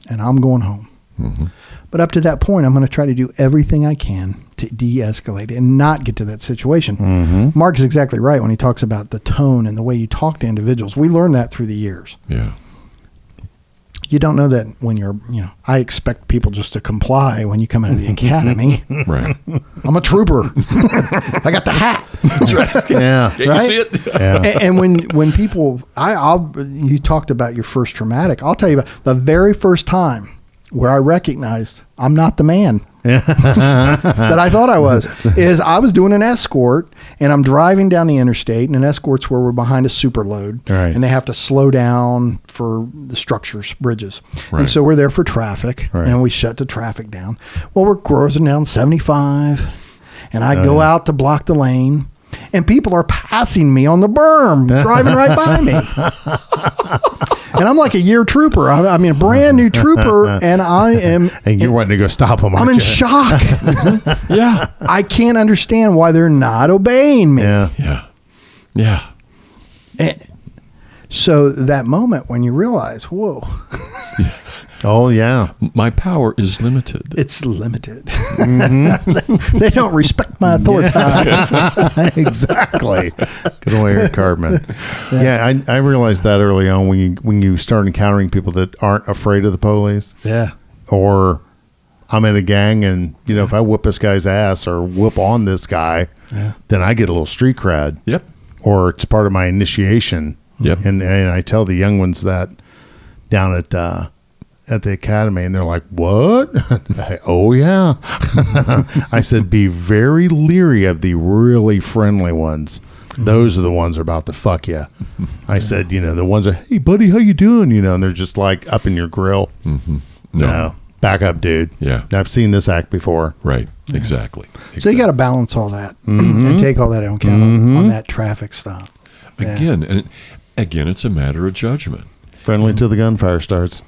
[SPEAKER 3] and I'm going home. Mm-hmm. But up to that point, I'm going to try to do everything I can to de-escalate and not get to that situation. Mm-hmm. Mark's exactly right when he talks about the tone and the way you talk to individuals. We learned that through the years.
[SPEAKER 2] Yeah.
[SPEAKER 3] You don't know that when you're, I expect people just to comply when you come out of the academy.
[SPEAKER 2] Right.
[SPEAKER 3] I'm a trooper. I got the hat.
[SPEAKER 2] That's right.
[SPEAKER 1] Yeah.
[SPEAKER 2] Can
[SPEAKER 3] Right?
[SPEAKER 2] you see it?
[SPEAKER 1] Yeah.
[SPEAKER 3] And when people, you talked about your first traumatic. I'll tell you about the very first time where I recognized I'm not the man that I thought I was, is I was doing an escort, and I'm driving down the interstate, and an escort's where we're behind a super load,
[SPEAKER 1] Right.
[SPEAKER 3] and they have to slow down for the structures, bridges.
[SPEAKER 2] Right.
[SPEAKER 3] And so we're there for traffic,
[SPEAKER 1] Right.
[SPEAKER 3] and we shut the traffic down. Well, we're cruising down 75, and I go out to block the lane, and people are passing me on the berm, driving right by me. And I'm like a year trooper. I mean, a brand new trooper, and I am.
[SPEAKER 1] And you're wanting to go stop them,
[SPEAKER 3] I'm
[SPEAKER 1] aren't
[SPEAKER 3] in
[SPEAKER 1] you?
[SPEAKER 3] shock.
[SPEAKER 2] Yeah.
[SPEAKER 3] I can't understand why they're not obeying me.
[SPEAKER 1] Yeah.
[SPEAKER 2] Yeah. Yeah.
[SPEAKER 3] And so that moment when you realize, whoa,
[SPEAKER 1] Oh, yeah.
[SPEAKER 2] My power is limited.
[SPEAKER 3] it's limited. Mm-hmm. they don't respect my authority.
[SPEAKER 1] Exactly. Good old Eric Cartman. Yeah, I realized that early on when you start encountering people that aren't afraid of the police.
[SPEAKER 3] Yeah.
[SPEAKER 1] Or I'm in a gang, and if I whoop this guy's ass or whoop on this guy, then I get a little street cred.
[SPEAKER 2] Yep.
[SPEAKER 1] Or it's part of my initiation.
[SPEAKER 2] Yep.
[SPEAKER 1] And I tell the young ones that down at the academy, and they're like, "What?" Oh yeah. I said, "Be very leery of the really friendly ones. Those are the ones that are about to fuck you." I said, the ones that, "Hey buddy, how you doing?" And they're just like up in your grill.
[SPEAKER 2] Mm-hmm.
[SPEAKER 1] No, back up, dude.
[SPEAKER 2] Yeah.
[SPEAKER 1] I've seen this act before.
[SPEAKER 2] Right. Exactly.
[SPEAKER 3] So you got to balance all that and take all that into account on that traffic stop. Yeah.
[SPEAKER 2] Again, it's a matter of judgment.
[SPEAKER 1] Friendly till the gunfire starts.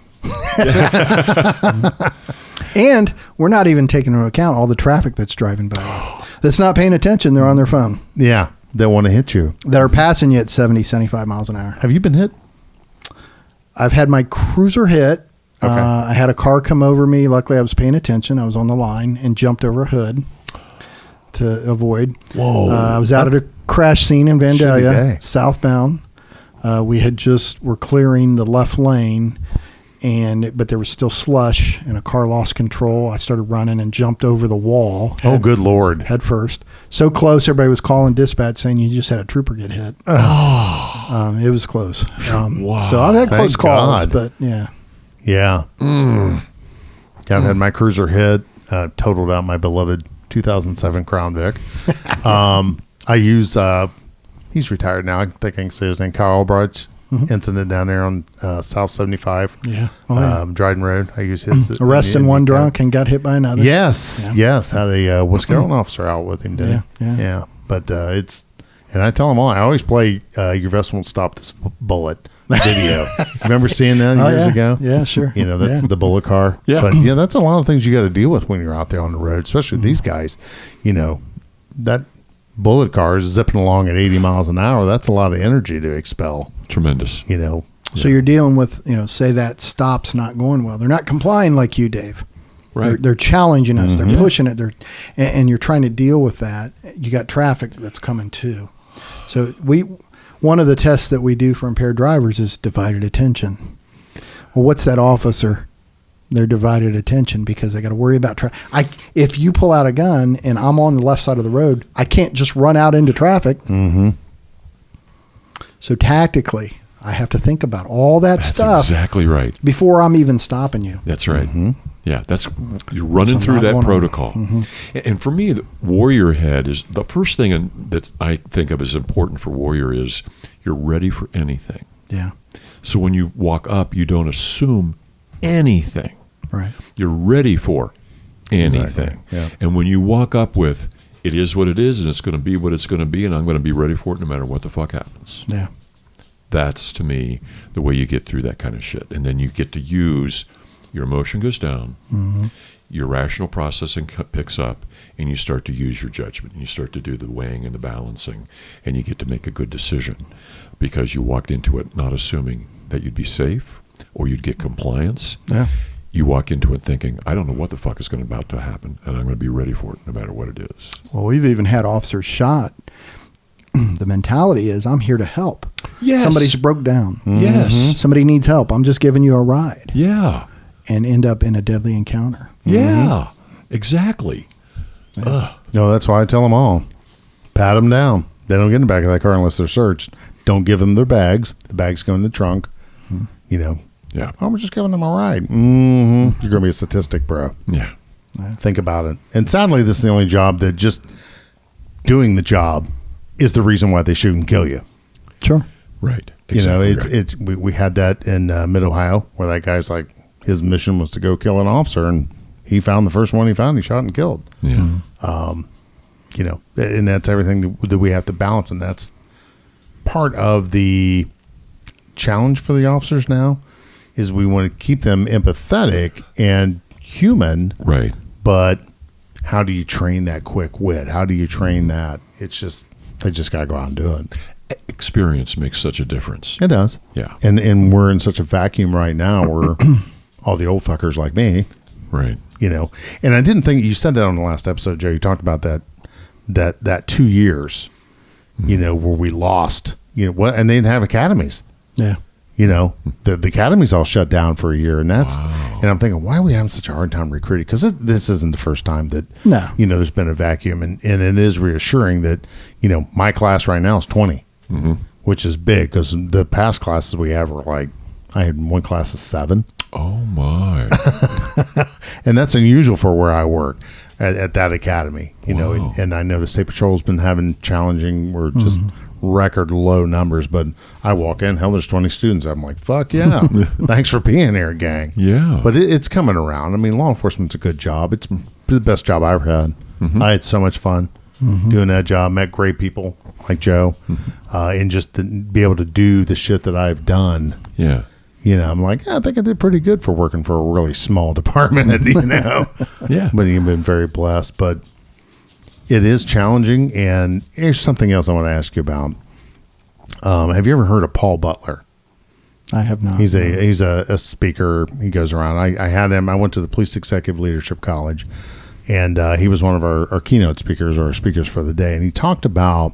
[SPEAKER 3] And we're not even taking into account all the traffic that's driving by. That's not paying attention. They're on their phone.
[SPEAKER 1] Yeah, they want to hit you.
[SPEAKER 3] That are passing you at 70, 75 miles an hour.
[SPEAKER 1] Have you been hit?
[SPEAKER 3] I've had my cruiser hit.
[SPEAKER 1] Okay.
[SPEAKER 3] I had a car come over me. Luckily, I was paying attention. I was on the line and jumped over a hood to avoid.
[SPEAKER 2] Whoa.
[SPEAKER 3] I was out at a crash scene in Vandalia,
[SPEAKER 1] day.
[SPEAKER 3] southbound. We had were clearing the left lane, but there was still slush, and a car lost control. I started running and jumped over the wall.
[SPEAKER 1] Oh, good Lord.
[SPEAKER 3] Head first. So close, everybody was calling dispatch saying you just had a trooper get hit. It was close.
[SPEAKER 2] Wow.
[SPEAKER 3] So I've had close
[SPEAKER 1] Thank
[SPEAKER 3] calls,
[SPEAKER 1] God.
[SPEAKER 3] but yeah.
[SPEAKER 1] Yeah. Yeah, I've had my cruiser hit, totaled out my beloved 2007 Crown Vic. I use, he's retired now. I think I can say his name, Kyle Albright's incident down there on South 75.
[SPEAKER 3] Yeah. Oh, yeah.
[SPEAKER 1] Dryden Road. I use his.
[SPEAKER 3] Arresting one drunk and got hit by another.
[SPEAKER 1] Yes. Yes. Had a Wisconsin officer out with him, didn't he?
[SPEAKER 3] Yeah.
[SPEAKER 1] But and I tell them all, I always play Your Vest Won't Stop This Bullet video. Remember seeing that years ago?
[SPEAKER 3] Yeah, sure.
[SPEAKER 1] That's the bullet car.
[SPEAKER 2] Yeah.
[SPEAKER 1] But that's a lot of things you got to deal with when you're out there on the road, especially with these guys. That bullet car is zipping along at 80 miles an hour. That's a lot of energy to expel.
[SPEAKER 2] Tremendous.
[SPEAKER 3] So you're dealing with, say that stop's not going well. They're not complying like you, Dave.
[SPEAKER 2] Right.
[SPEAKER 3] They're challenging us. They're pushing it. And you're trying to deal with that. You got traffic that's coming too. So one of the tests that we do for impaired drivers is divided attention. Well, what's that officer? They're divided attention because they got to worry about traffic. If you pull out a gun and I'm on the left side of the road, I can't just run out into traffic.
[SPEAKER 1] Mm-hmm.
[SPEAKER 3] So tactically, I have to think about all
[SPEAKER 2] That's
[SPEAKER 3] stuff.
[SPEAKER 2] Exactly right.
[SPEAKER 3] Before I'm even stopping you.
[SPEAKER 2] That's right.
[SPEAKER 1] Mm-hmm.
[SPEAKER 2] Yeah, you're running through that protocol. And for me, the warrior head is the first thing that I think of as important for warrior is you're ready for anything.
[SPEAKER 3] Yeah.
[SPEAKER 2] So when you walk up, you don't assume anything.
[SPEAKER 3] Right.
[SPEAKER 2] You're ready for anything.
[SPEAKER 1] Exactly. Yeah.
[SPEAKER 2] And when you walk up with, it is what it is, and it's going to be what it's going to be, and I'm going to be ready for it no matter what the fuck happens.
[SPEAKER 3] Yeah.
[SPEAKER 2] That's, to me, the way you get through that kind of shit. And then you get to use, your emotion goes down, your rational processing picks up, and you start to use your judgment. And you start to do the weighing and the balancing, and you get to make a good decision because you walked into it not assuming that you'd be safe or you'd get compliance.
[SPEAKER 3] Yeah.
[SPEAKER 2] You walk into it thinking, I don't know what the fuck is about to happen, and I'm going to be ready for it no matter what it is.
[SPEAKER 3] Well, we've even had officers shot. The mentality is, I'm here to help.
[SPEAKER 2] Yes.
[SPEAKER 3] Somebody's broke down.
[SPEAKER 2] Yes.
[SPEAKER 3] Somebody needs help. I'm just giving you a ride.
[SPEAKER 2] Yeah.
[SPEAKER 3] And end up in a deadly encounter.
[SPEAKER 2] Yeah. Exactly.
[SPEAKER 3] Yeah.
[SPEAKER 1] No, that's why I tell them all, pat them down. They don't get in the back of that car unless they're searched. Don't give them their bags. The bags go in the trunk.
[SPEAKER 2] Yeah.
[SPEAKER 1] Oh, we're just giving them a ride. You're going to be a statistic, bro.
[SPEAKER 2] Yeah.
[SPEAKER 1] Think about it. And sadly, this is the only job that just doing the job is the reason why they shoot and kill you.
[SPEAKER 3] Sure.
[SPEAKER 2] Right. Exactly.
[SPEAKER 1] We had that in Mid-Ohio where that guy's like, his mission was to go kill an officer, and he found the first one he found, he shot and killed.
[SPEAKER 2] Yeah.
[SPEAKER 1] And that's everything that we have to balance, and that's part of the challenge for the officers now is we want to keep them empathetic and human.
[SPEAKER 2] Right.
[SPEAKER 1] But how do you train that quick wit? How do you train that? It's just, they just got to go out and do it.
[SPEAKER 2] Experience makes such a difference.
[SPEAKER 1] It does.
[SPEAKER 2] Yeah.
[SPEAKER 1] And we're in such a vacuum right now where all the old fuckers like me,
[SPEAKER 2] Right.
[SPEAKER 1] and I didn't think, you said that on the last episode, Joe, you talked about that 2 years, where we lost, and they didn't have academies.
[SPEAKER 3] Yeah.
[SPEAKER 1] The academies all shut down for a year, and and I'm thinking, why are we having such a hard time recruiting? Because this isn't the first time that there's been a vacuum, and it is reassuring that my class right now is 20, which is big because the past classes we have were like, I had one class of 7.
[SPEAKER 2] Oh my!
[SPEAKER 1] And that's unusual for where I work at that academy,
[SPEAKER 2] Wow.
[SPEAKER 1] and I know the state patrol's been having challenging or just record low numbers, but I walk in, hell, there's 20 students. I'm like, fuck yeah. Thanks for being here, gang.
[SPEAKER 2] Yeah.
[SPEAKER 1] But it's coming around. I mean, law enforcement's a good job. It's the best job I ever had. I had so much fun doing that job, met great people like Joe, and just to be able to do the shit that I've done.
[SPEAKER 2] Yeah.
[SPEAKER 1] I'm like, I think I did pretty good for working for a really small department,
[SPEAKER 2] Yeah.
[SPEAKER 1] But you've been very blessed. But it is challenging. And here's something else I want to ask you about. Have you ever heard of Paul Butler?
[SPEAKER 3] I have not.
[SPEAKER 1] He's a speaker. He goes around. I had him. I went to the Police Executive Leadership College, and he was one of our keynote speakers or speakers for the day. And he talked about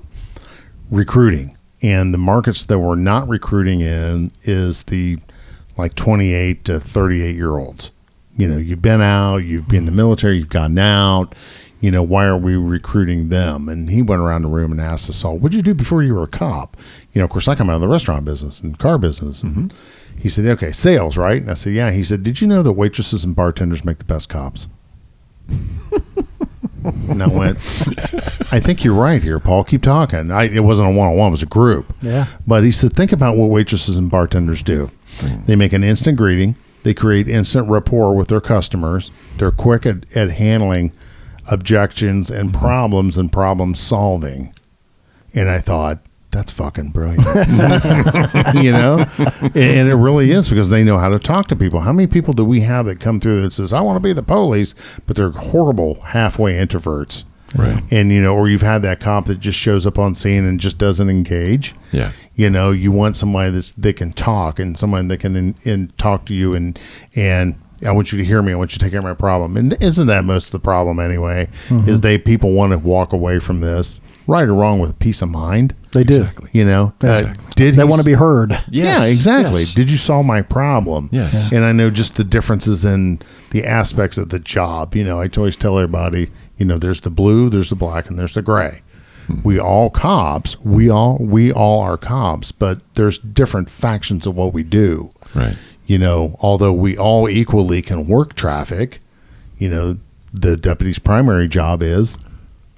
[SPEAKER 1] recruiting, and the markets that we're not recruiting in is the 28 to 38 year olds. You've been out, you've been in the military, you've gotten out. Why are we recruiting them? And he went around the room and asked us all, what'd you do before you were a cop? Of course, I come out of the restaurant business and car business. And he said, okay, sales, right? And I said, yeah. He said, did you know that waitresses and bartenders make the best cops? And I went, I think you're right here, Paul. Keep talking. It wasn't a one-on-one, it was a group.
[SPEAKER 3] Yeah.
[SPEAKER 1] But he said, think about what waitresses and bartenders do. They make an instant greeting. They create instant rapport with their customers. They're quick at handling objections and problem solving. And I thought, that's fucking brilliant. And it really is, because they know how to talk to people. How many people do we have that come through that says, I want to be the police, but they're horrible halfway introverts?
[SPEAKER 2] Right.
[SPEAKER 1] And, or you've had that cop that just shows up on scene and just doesn't engage.
[SPEAKER 2] Yeah.
[SPEAKER 1] You want somebody that can talk, and someone that can talk to you and I want you to hear me. I want you to take care of my problem. And isn't that most of the problem anyway? Is people want to walk away from this, right or wrong, with peace of mind.
[SPEAKER 3] They do.
[SPEAKER 2] Exactly.
[SPEAKER 1] Exactly.
[SPEAKER 3] They want to be heard.
[SPEAKER 2] Yes.
[SPEAKER 1] Yeah, exactly.
[SPEAKER 2] Yes.
[SPEAKER 1] Did you solve my problem?
[SPEAKER 2] Yes.
[SPEAKER 1] And I know just the differences in the aspects of the job. I always tell everybody, there's the blue, there's the black, and there's the gray. We all cops. We all are cops, but there's different factions of what we do.
[SPEAKER 2] Right.
[SPEAKER 1] Although we all equally can work traffic, the deputy's primary job is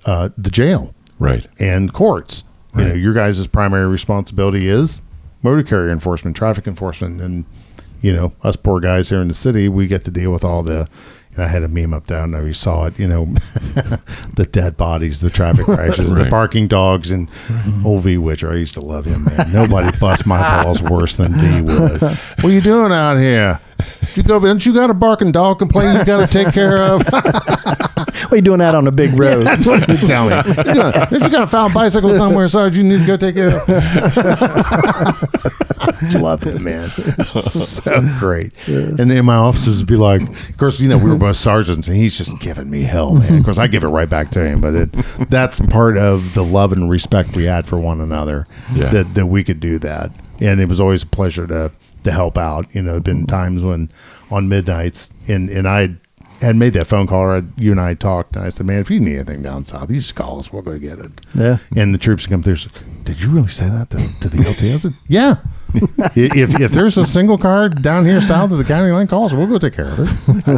[SPEAKER 1] the jail,
[SPEAKER 2] Right.
[SPEAKER 1] and courts.
[SPEAKER 2] Right.
[SPEAKER 1] Your guys' primary responsibility is motor carrier enforcement, traffic enforcement, and us poor guys here in the city, we get to deal with all the. And I had a meme up there. I don't know if you saw it. The dead bodies, the traffic crashes,
[SPEAKER 2] Right.
[SPEAKER 1] the barking dogs, and old V Witcher. I used to love him, man. Nobody busts my balls worse than V would. What are you doing out here? Don't you got a barking dog complaint you got to take care of?
[SPEAKER 3] What are you doing that on a big road?
[SPEAKER 1] That's what you tell me. Don't you got a foul bicycle somewhere, Sarge? You need to go take care of. I love him, man. So great. And then my officers would be like, of course, we were both sergeants, and he's just giving me hell, man. Of course, I give it right back to him, but that's part of the love and respect we had for one another, that we could do that. And it was always a pleasure to help out. There'd been times when on midnights, and I had made that phone call, or you and I talked, and I said, man, if you need anything down south, you just call us. We'll go get it.
[SPEAKER 3] Yeah.
[SPEAKER 1] And the troops come through and say, did you really say that to the LT? I said, yeah. if there's a single car down here south of the county line, call us. We'll go take care of it.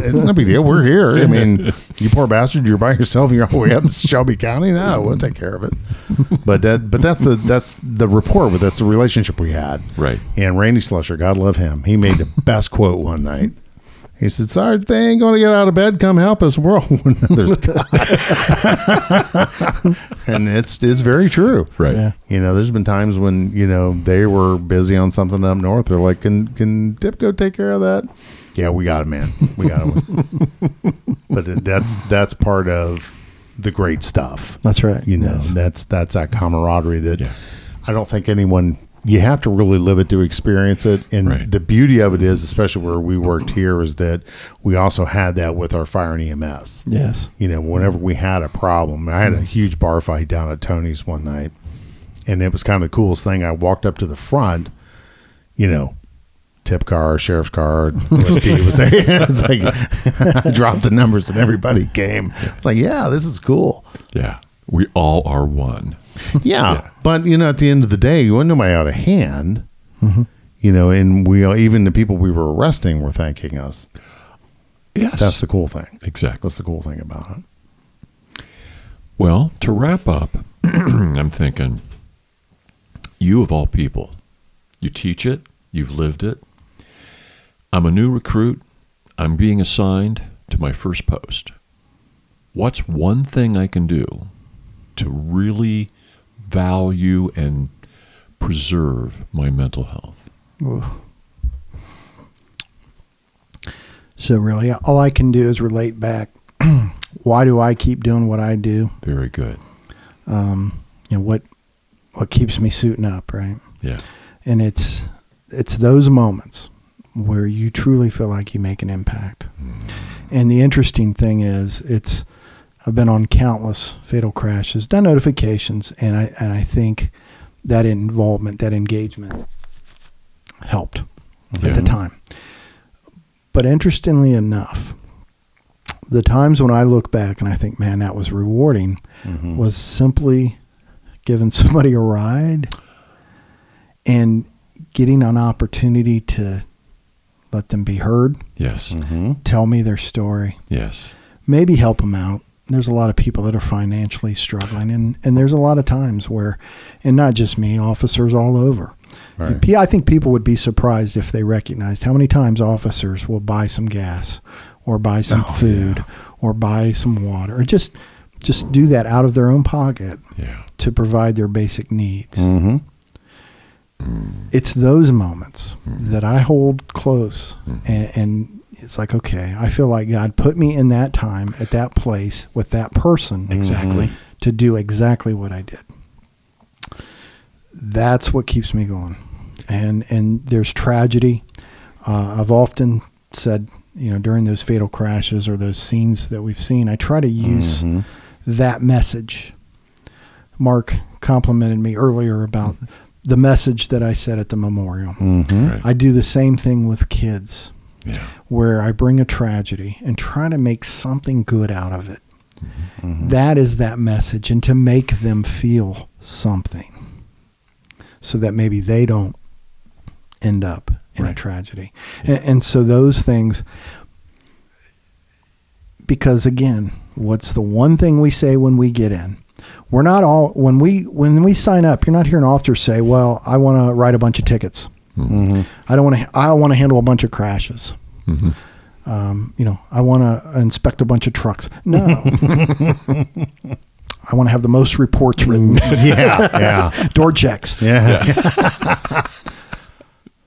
[SPEAKER 1] It's no big deal. We're here. I mean, you poor bastard, you're by yourself and you're all the way up in Shelby County. No, we'll take care of it. But that's the rapport, but that's the relationship we had.
[SPEAKER 2] Right.
[SPEAKER 1] And Randy Slusher, God love him, he made the best quote one night. He said, Sarge, they ain't going to get out of bed. Come help us. We're all there's God. And it's very true.
[SPEAKER 2] Right.
[SPEAKER 3] Yeah.
[SPEAKER 1] There's been times when, they were busy on something up north. They're like, can Dip go take care of that? Yeah, we got it, man. We got it. But that's part of the great stuff.
[SPEAKER 3] That's right.
[SPEAKER 1] That's that camaraderie that I don't think anyone. You have to really live it to experience it. And the beauty of it is, especially where we worked here, is that we also had that with our fire and EMS.
[SPEAKER 3] Yes.
[SPEAKER 1] Whenever we had a problem, I had a huge bar fight down at Tony's one night, and it was kind of the coolest thing. I walked up to the front, tip car, sheriff's car, OSP was there. It's like I dropped the numbers and everybody came. It's like, yeah, this is cool.
[SPEAKER 2] Yeah. We all are one.
[SPEAKER 1] Yeah. But, at the end of the day, you want nobody out of hand, and even the people we were arresting were thanking us.
[SPEAKER 2] Yes.
[SPEAKER 1] That's the cool thing.
[SPEAKER 2] Exactly.
[SPEAKER 1] That's the cool thing about it.
[SPEAKER 2] Well, to wrap up, I'm thinking, you of all people, you teach it, you've lived it. I'm a new recruit. I'm being assigned to my first post. What's one thing I can do to really value and preserve my mental health?
[SPEAKER 3] Oof. So really, all I can do is relate back. Why do I keep doing what I do?
[SPEAKER 2] Very good.
[SPEAKER 3] What keeps me suiting up, right?
[SPEAKER 2] Yeah.
[SPEAKER 3] And it's those moments where you truly feel like you make an impact. And the interesting thing is, I've been on countless fatal crashes, done notifications, and I think that involvement, that engagement helped at the time. But interestingly enough, the times when I look back and I think, man, that was rewarding, was simply giving somebody a ride and getting an opportunity to let them be heard.
[SPEAKER 2] Yes.
[SPEAKER 3] Tell me their story.
[SPEAKER 2] Yes.
[SPEAKER 3] Maybe help them out. There's a lot of people that are financially struggling, and there's a lot of times where, and not just me, officers all over. Right. I think people would be surprised if they recognized how many times officers will buy some gas or buy some food or buy some water or just do that out of their own pocket to provide their basic needs. It's those moments that I hold close and it's like, okay, I feel like God put me in that time at that place with that person
[SPEAKER 2] Exactly.
[SPEAKER 3] to do exactly what I did. That's what keeps me going. And there's tragedy. I've often said, during those fatal crashes or those scenes that we've seen, I try to use that message. Mark complimented me earlier about the message that I said at the memorial.
[SPEAKER 2] Right.
[SPEAKER 3] I do the same thing with kids, where I bring a tragedy and try to make something good out of it. That is that message, and to make them feel something so that maybe they don't end up in a tragedy. And so those things, because again, what's the one thing we say when we get in? We're not all, when we sign up, you're not hearing officers say, well, I want to write a bunch of tickets. I want to handle a bunch of crashes. I want to inspect a bunch of trucks. No. I want to have the most reports written. Door checks.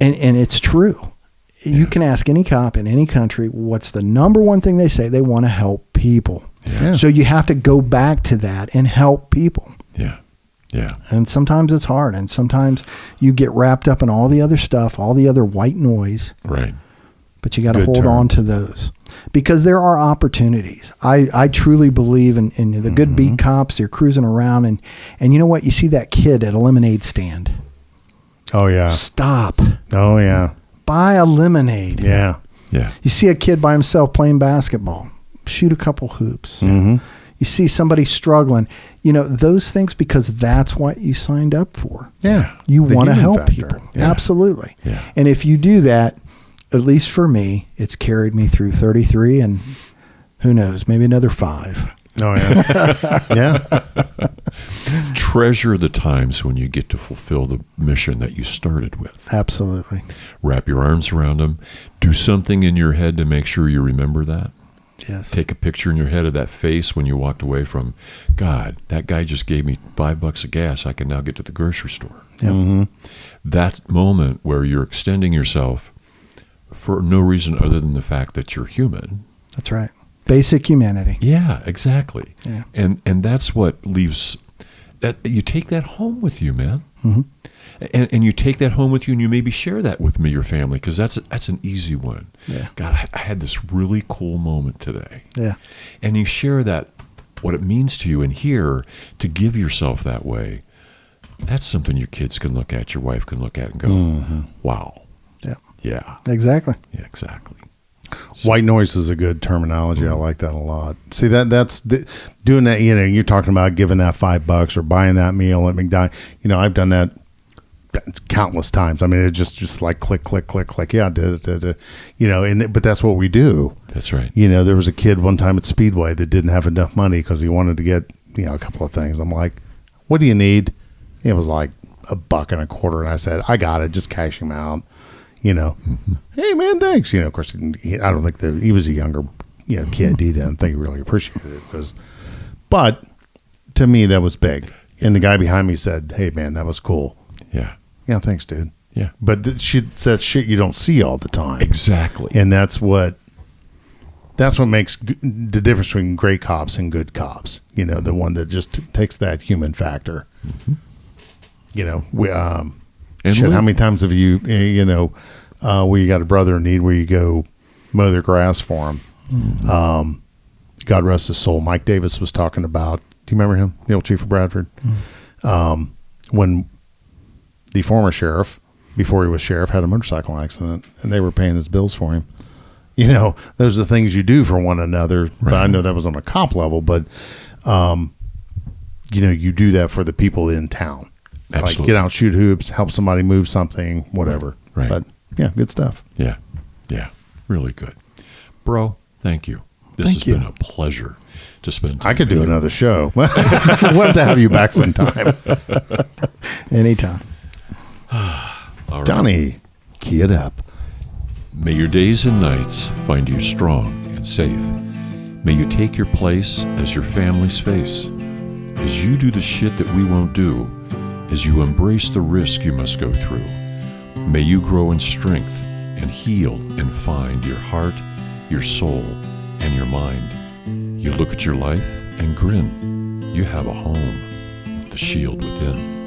[SPEAKER 3] And it's true. You can ask any cop in any country, what's the number one thing they say? They want to help people. So you have to go back to that and help people. And sometimes it's hard, and sometimes you get wrapped up in all the other stuff, all the other white noise.
[SPEAKER 2] Right.
[SPEAKER 3] But you got to hold on to those, because there are opportunities. I truly believe in the good beat cops. They're cruising around, and you know what? You see that kid at a lemonade stand.
[SPEAKER 1] Oh yeah.
[SPEAKER 3] Stop.
[SPEAKER 1] Oh yeah.
[SPEAKER 3] Buy a lemonade.
[SPEAKER 1] Yeah.
[SPEAKER 3] You see a kid by himself playing basketball. Shoot a couple hoops. You see somebody struggling. Those things, because that's what you signed up for.
[SPEAKER 1] Yeah.
[SPEAKER 3] You
[SPEAKER 1] The
[SPEAKER 3] want to
[SPEAKER 1] human
[SPEAKER 3] help
[SPEAKER 1] factor.
[SPEAKER 3] people.
[SPEAKER 1] Yeah.
[SPEAKER 3] Absolutely.
[SPEAKER 2] Yeah.
[SPEAKER 3] And if you do that, at least for me, it's carried me through 33, and who knows, maybe another 5.
[SPEAKER 1] Oh yeah.
[SPEAKER 2] Treasure the times when you get to fulfill the mission that you started with.
[SPEAKER 3] Absolutely.
[SPEAKER 2] Wrap your arms around them. Do something in your head to make sure you remember that.
[SPEAKER 3] Yes.
[SPEAKER 2] Take a picture in your head of that face when you walked away from, God, that guy just gave me $5 of gas. I can now get to the grocery store.
[SPEAKER 3] Yep.
[SPEAKER 2] That moment where you're extending yourself for no reason other than the fact that you're human.
[SPEAKER 3] That's right. Basic humanity.
[SPEAKER 2] Yeah, exactly.
[SPEAKER 3] Yeah.
[SPEAKER 2] And that's what leaves that. You take that home with you, man. And you take that home with you, and you maybe share that with me, your family, because that's an easy one.
[SPEAKER 3] Yeah.
[SPEAKER 2] God, I had this really cool moment today.
[SPEAKER 3] Yeah.
[SPEAKER 2] And you share that, what it means to you, and here to give yourself that way. That's something your kids can look at, your wife can look at, and go, "Wow,
[SPEAKER 3] Yeah.
[SPEAKER 2] yeah,
[SPEAKER 3] Exactly.
[SPEAKER 2] yeah, exactly."
[SPEAKER 1] White noise is a good terminology. I like that a lot. See, that's doing that. You're talking about giving that $5 or buying that meal at McDonald's. I've done that countless times. I mean, it just like click, click, click, click. Yeah, but that's what we do.
[SPEAKER 2] That's right.
[SPEAKER 1] There was a kid one time at Speedway that didn't have enough money because he wanted to get a couple of things. I'm like, "What do you need?" It was like $1.25, and I said, "I got it. Just cash him out." Hey man, thanks. Of course, I don't think he was a younger, kid. He didn't think he really appreciated it. But to me, that was big. And the guy behind me said, "Hey man, that was cool."
[SPEAKER 2] Yeah.
[SPEAKER 1] Yeah, thanks, dude.
[SPEAKER 2] Yeah.
[SPEAKER 1] But that's shit you don't see all the time.
[SPEAKER 2] Exactly.
[SPEAKER 1] And that's what makes the difference between great cops and good cops. The one that just takes that human factor. How many times have you, where you got a brother in need, where you go mow their grass for him? God rest his soul. Mike Davis was talking about, do you remember him? The old chief of Bradford? When the former sheriff, before he was sheriff, had a motorcycle accident, and they were paying his bills for him. Those are the things you do for one another. Right. But I know that was on a cop level, but, you do that for the people in town.
[SPEAKER 2] Absolutely.
[SPEAKER 1] Like get out, shoot hoops, help somebody move something, whatever.
[SPEAKER 2] Right.
[SPEAKER 1] But yeah, good stuff.
[SPEAKER 2] Yeah. Yeah. Really good. Bro, thank you. This has been a pleasure to spend time
[SPEAKER 1] I could
[SPEAKER 2] with
[SPEAKER 1] do
[SPEAKER 2] you.
[SPEAKER 1] another show. We'll have to have you back sometime.
[SPEAKER 3] Anytime.
[SPEAKER 2] All right.
[SPEAKER 1] Donnie, key it up.
[SPEAKER 2] May your days and nights find you strong and safe. May you take your place as your family's face. As you do the shit that we won't do, as you embrace the risk you must go through, may you grow in strength and heal and find your heart your soul, and your mind. You look at your life and grin. You have a home, the shield within.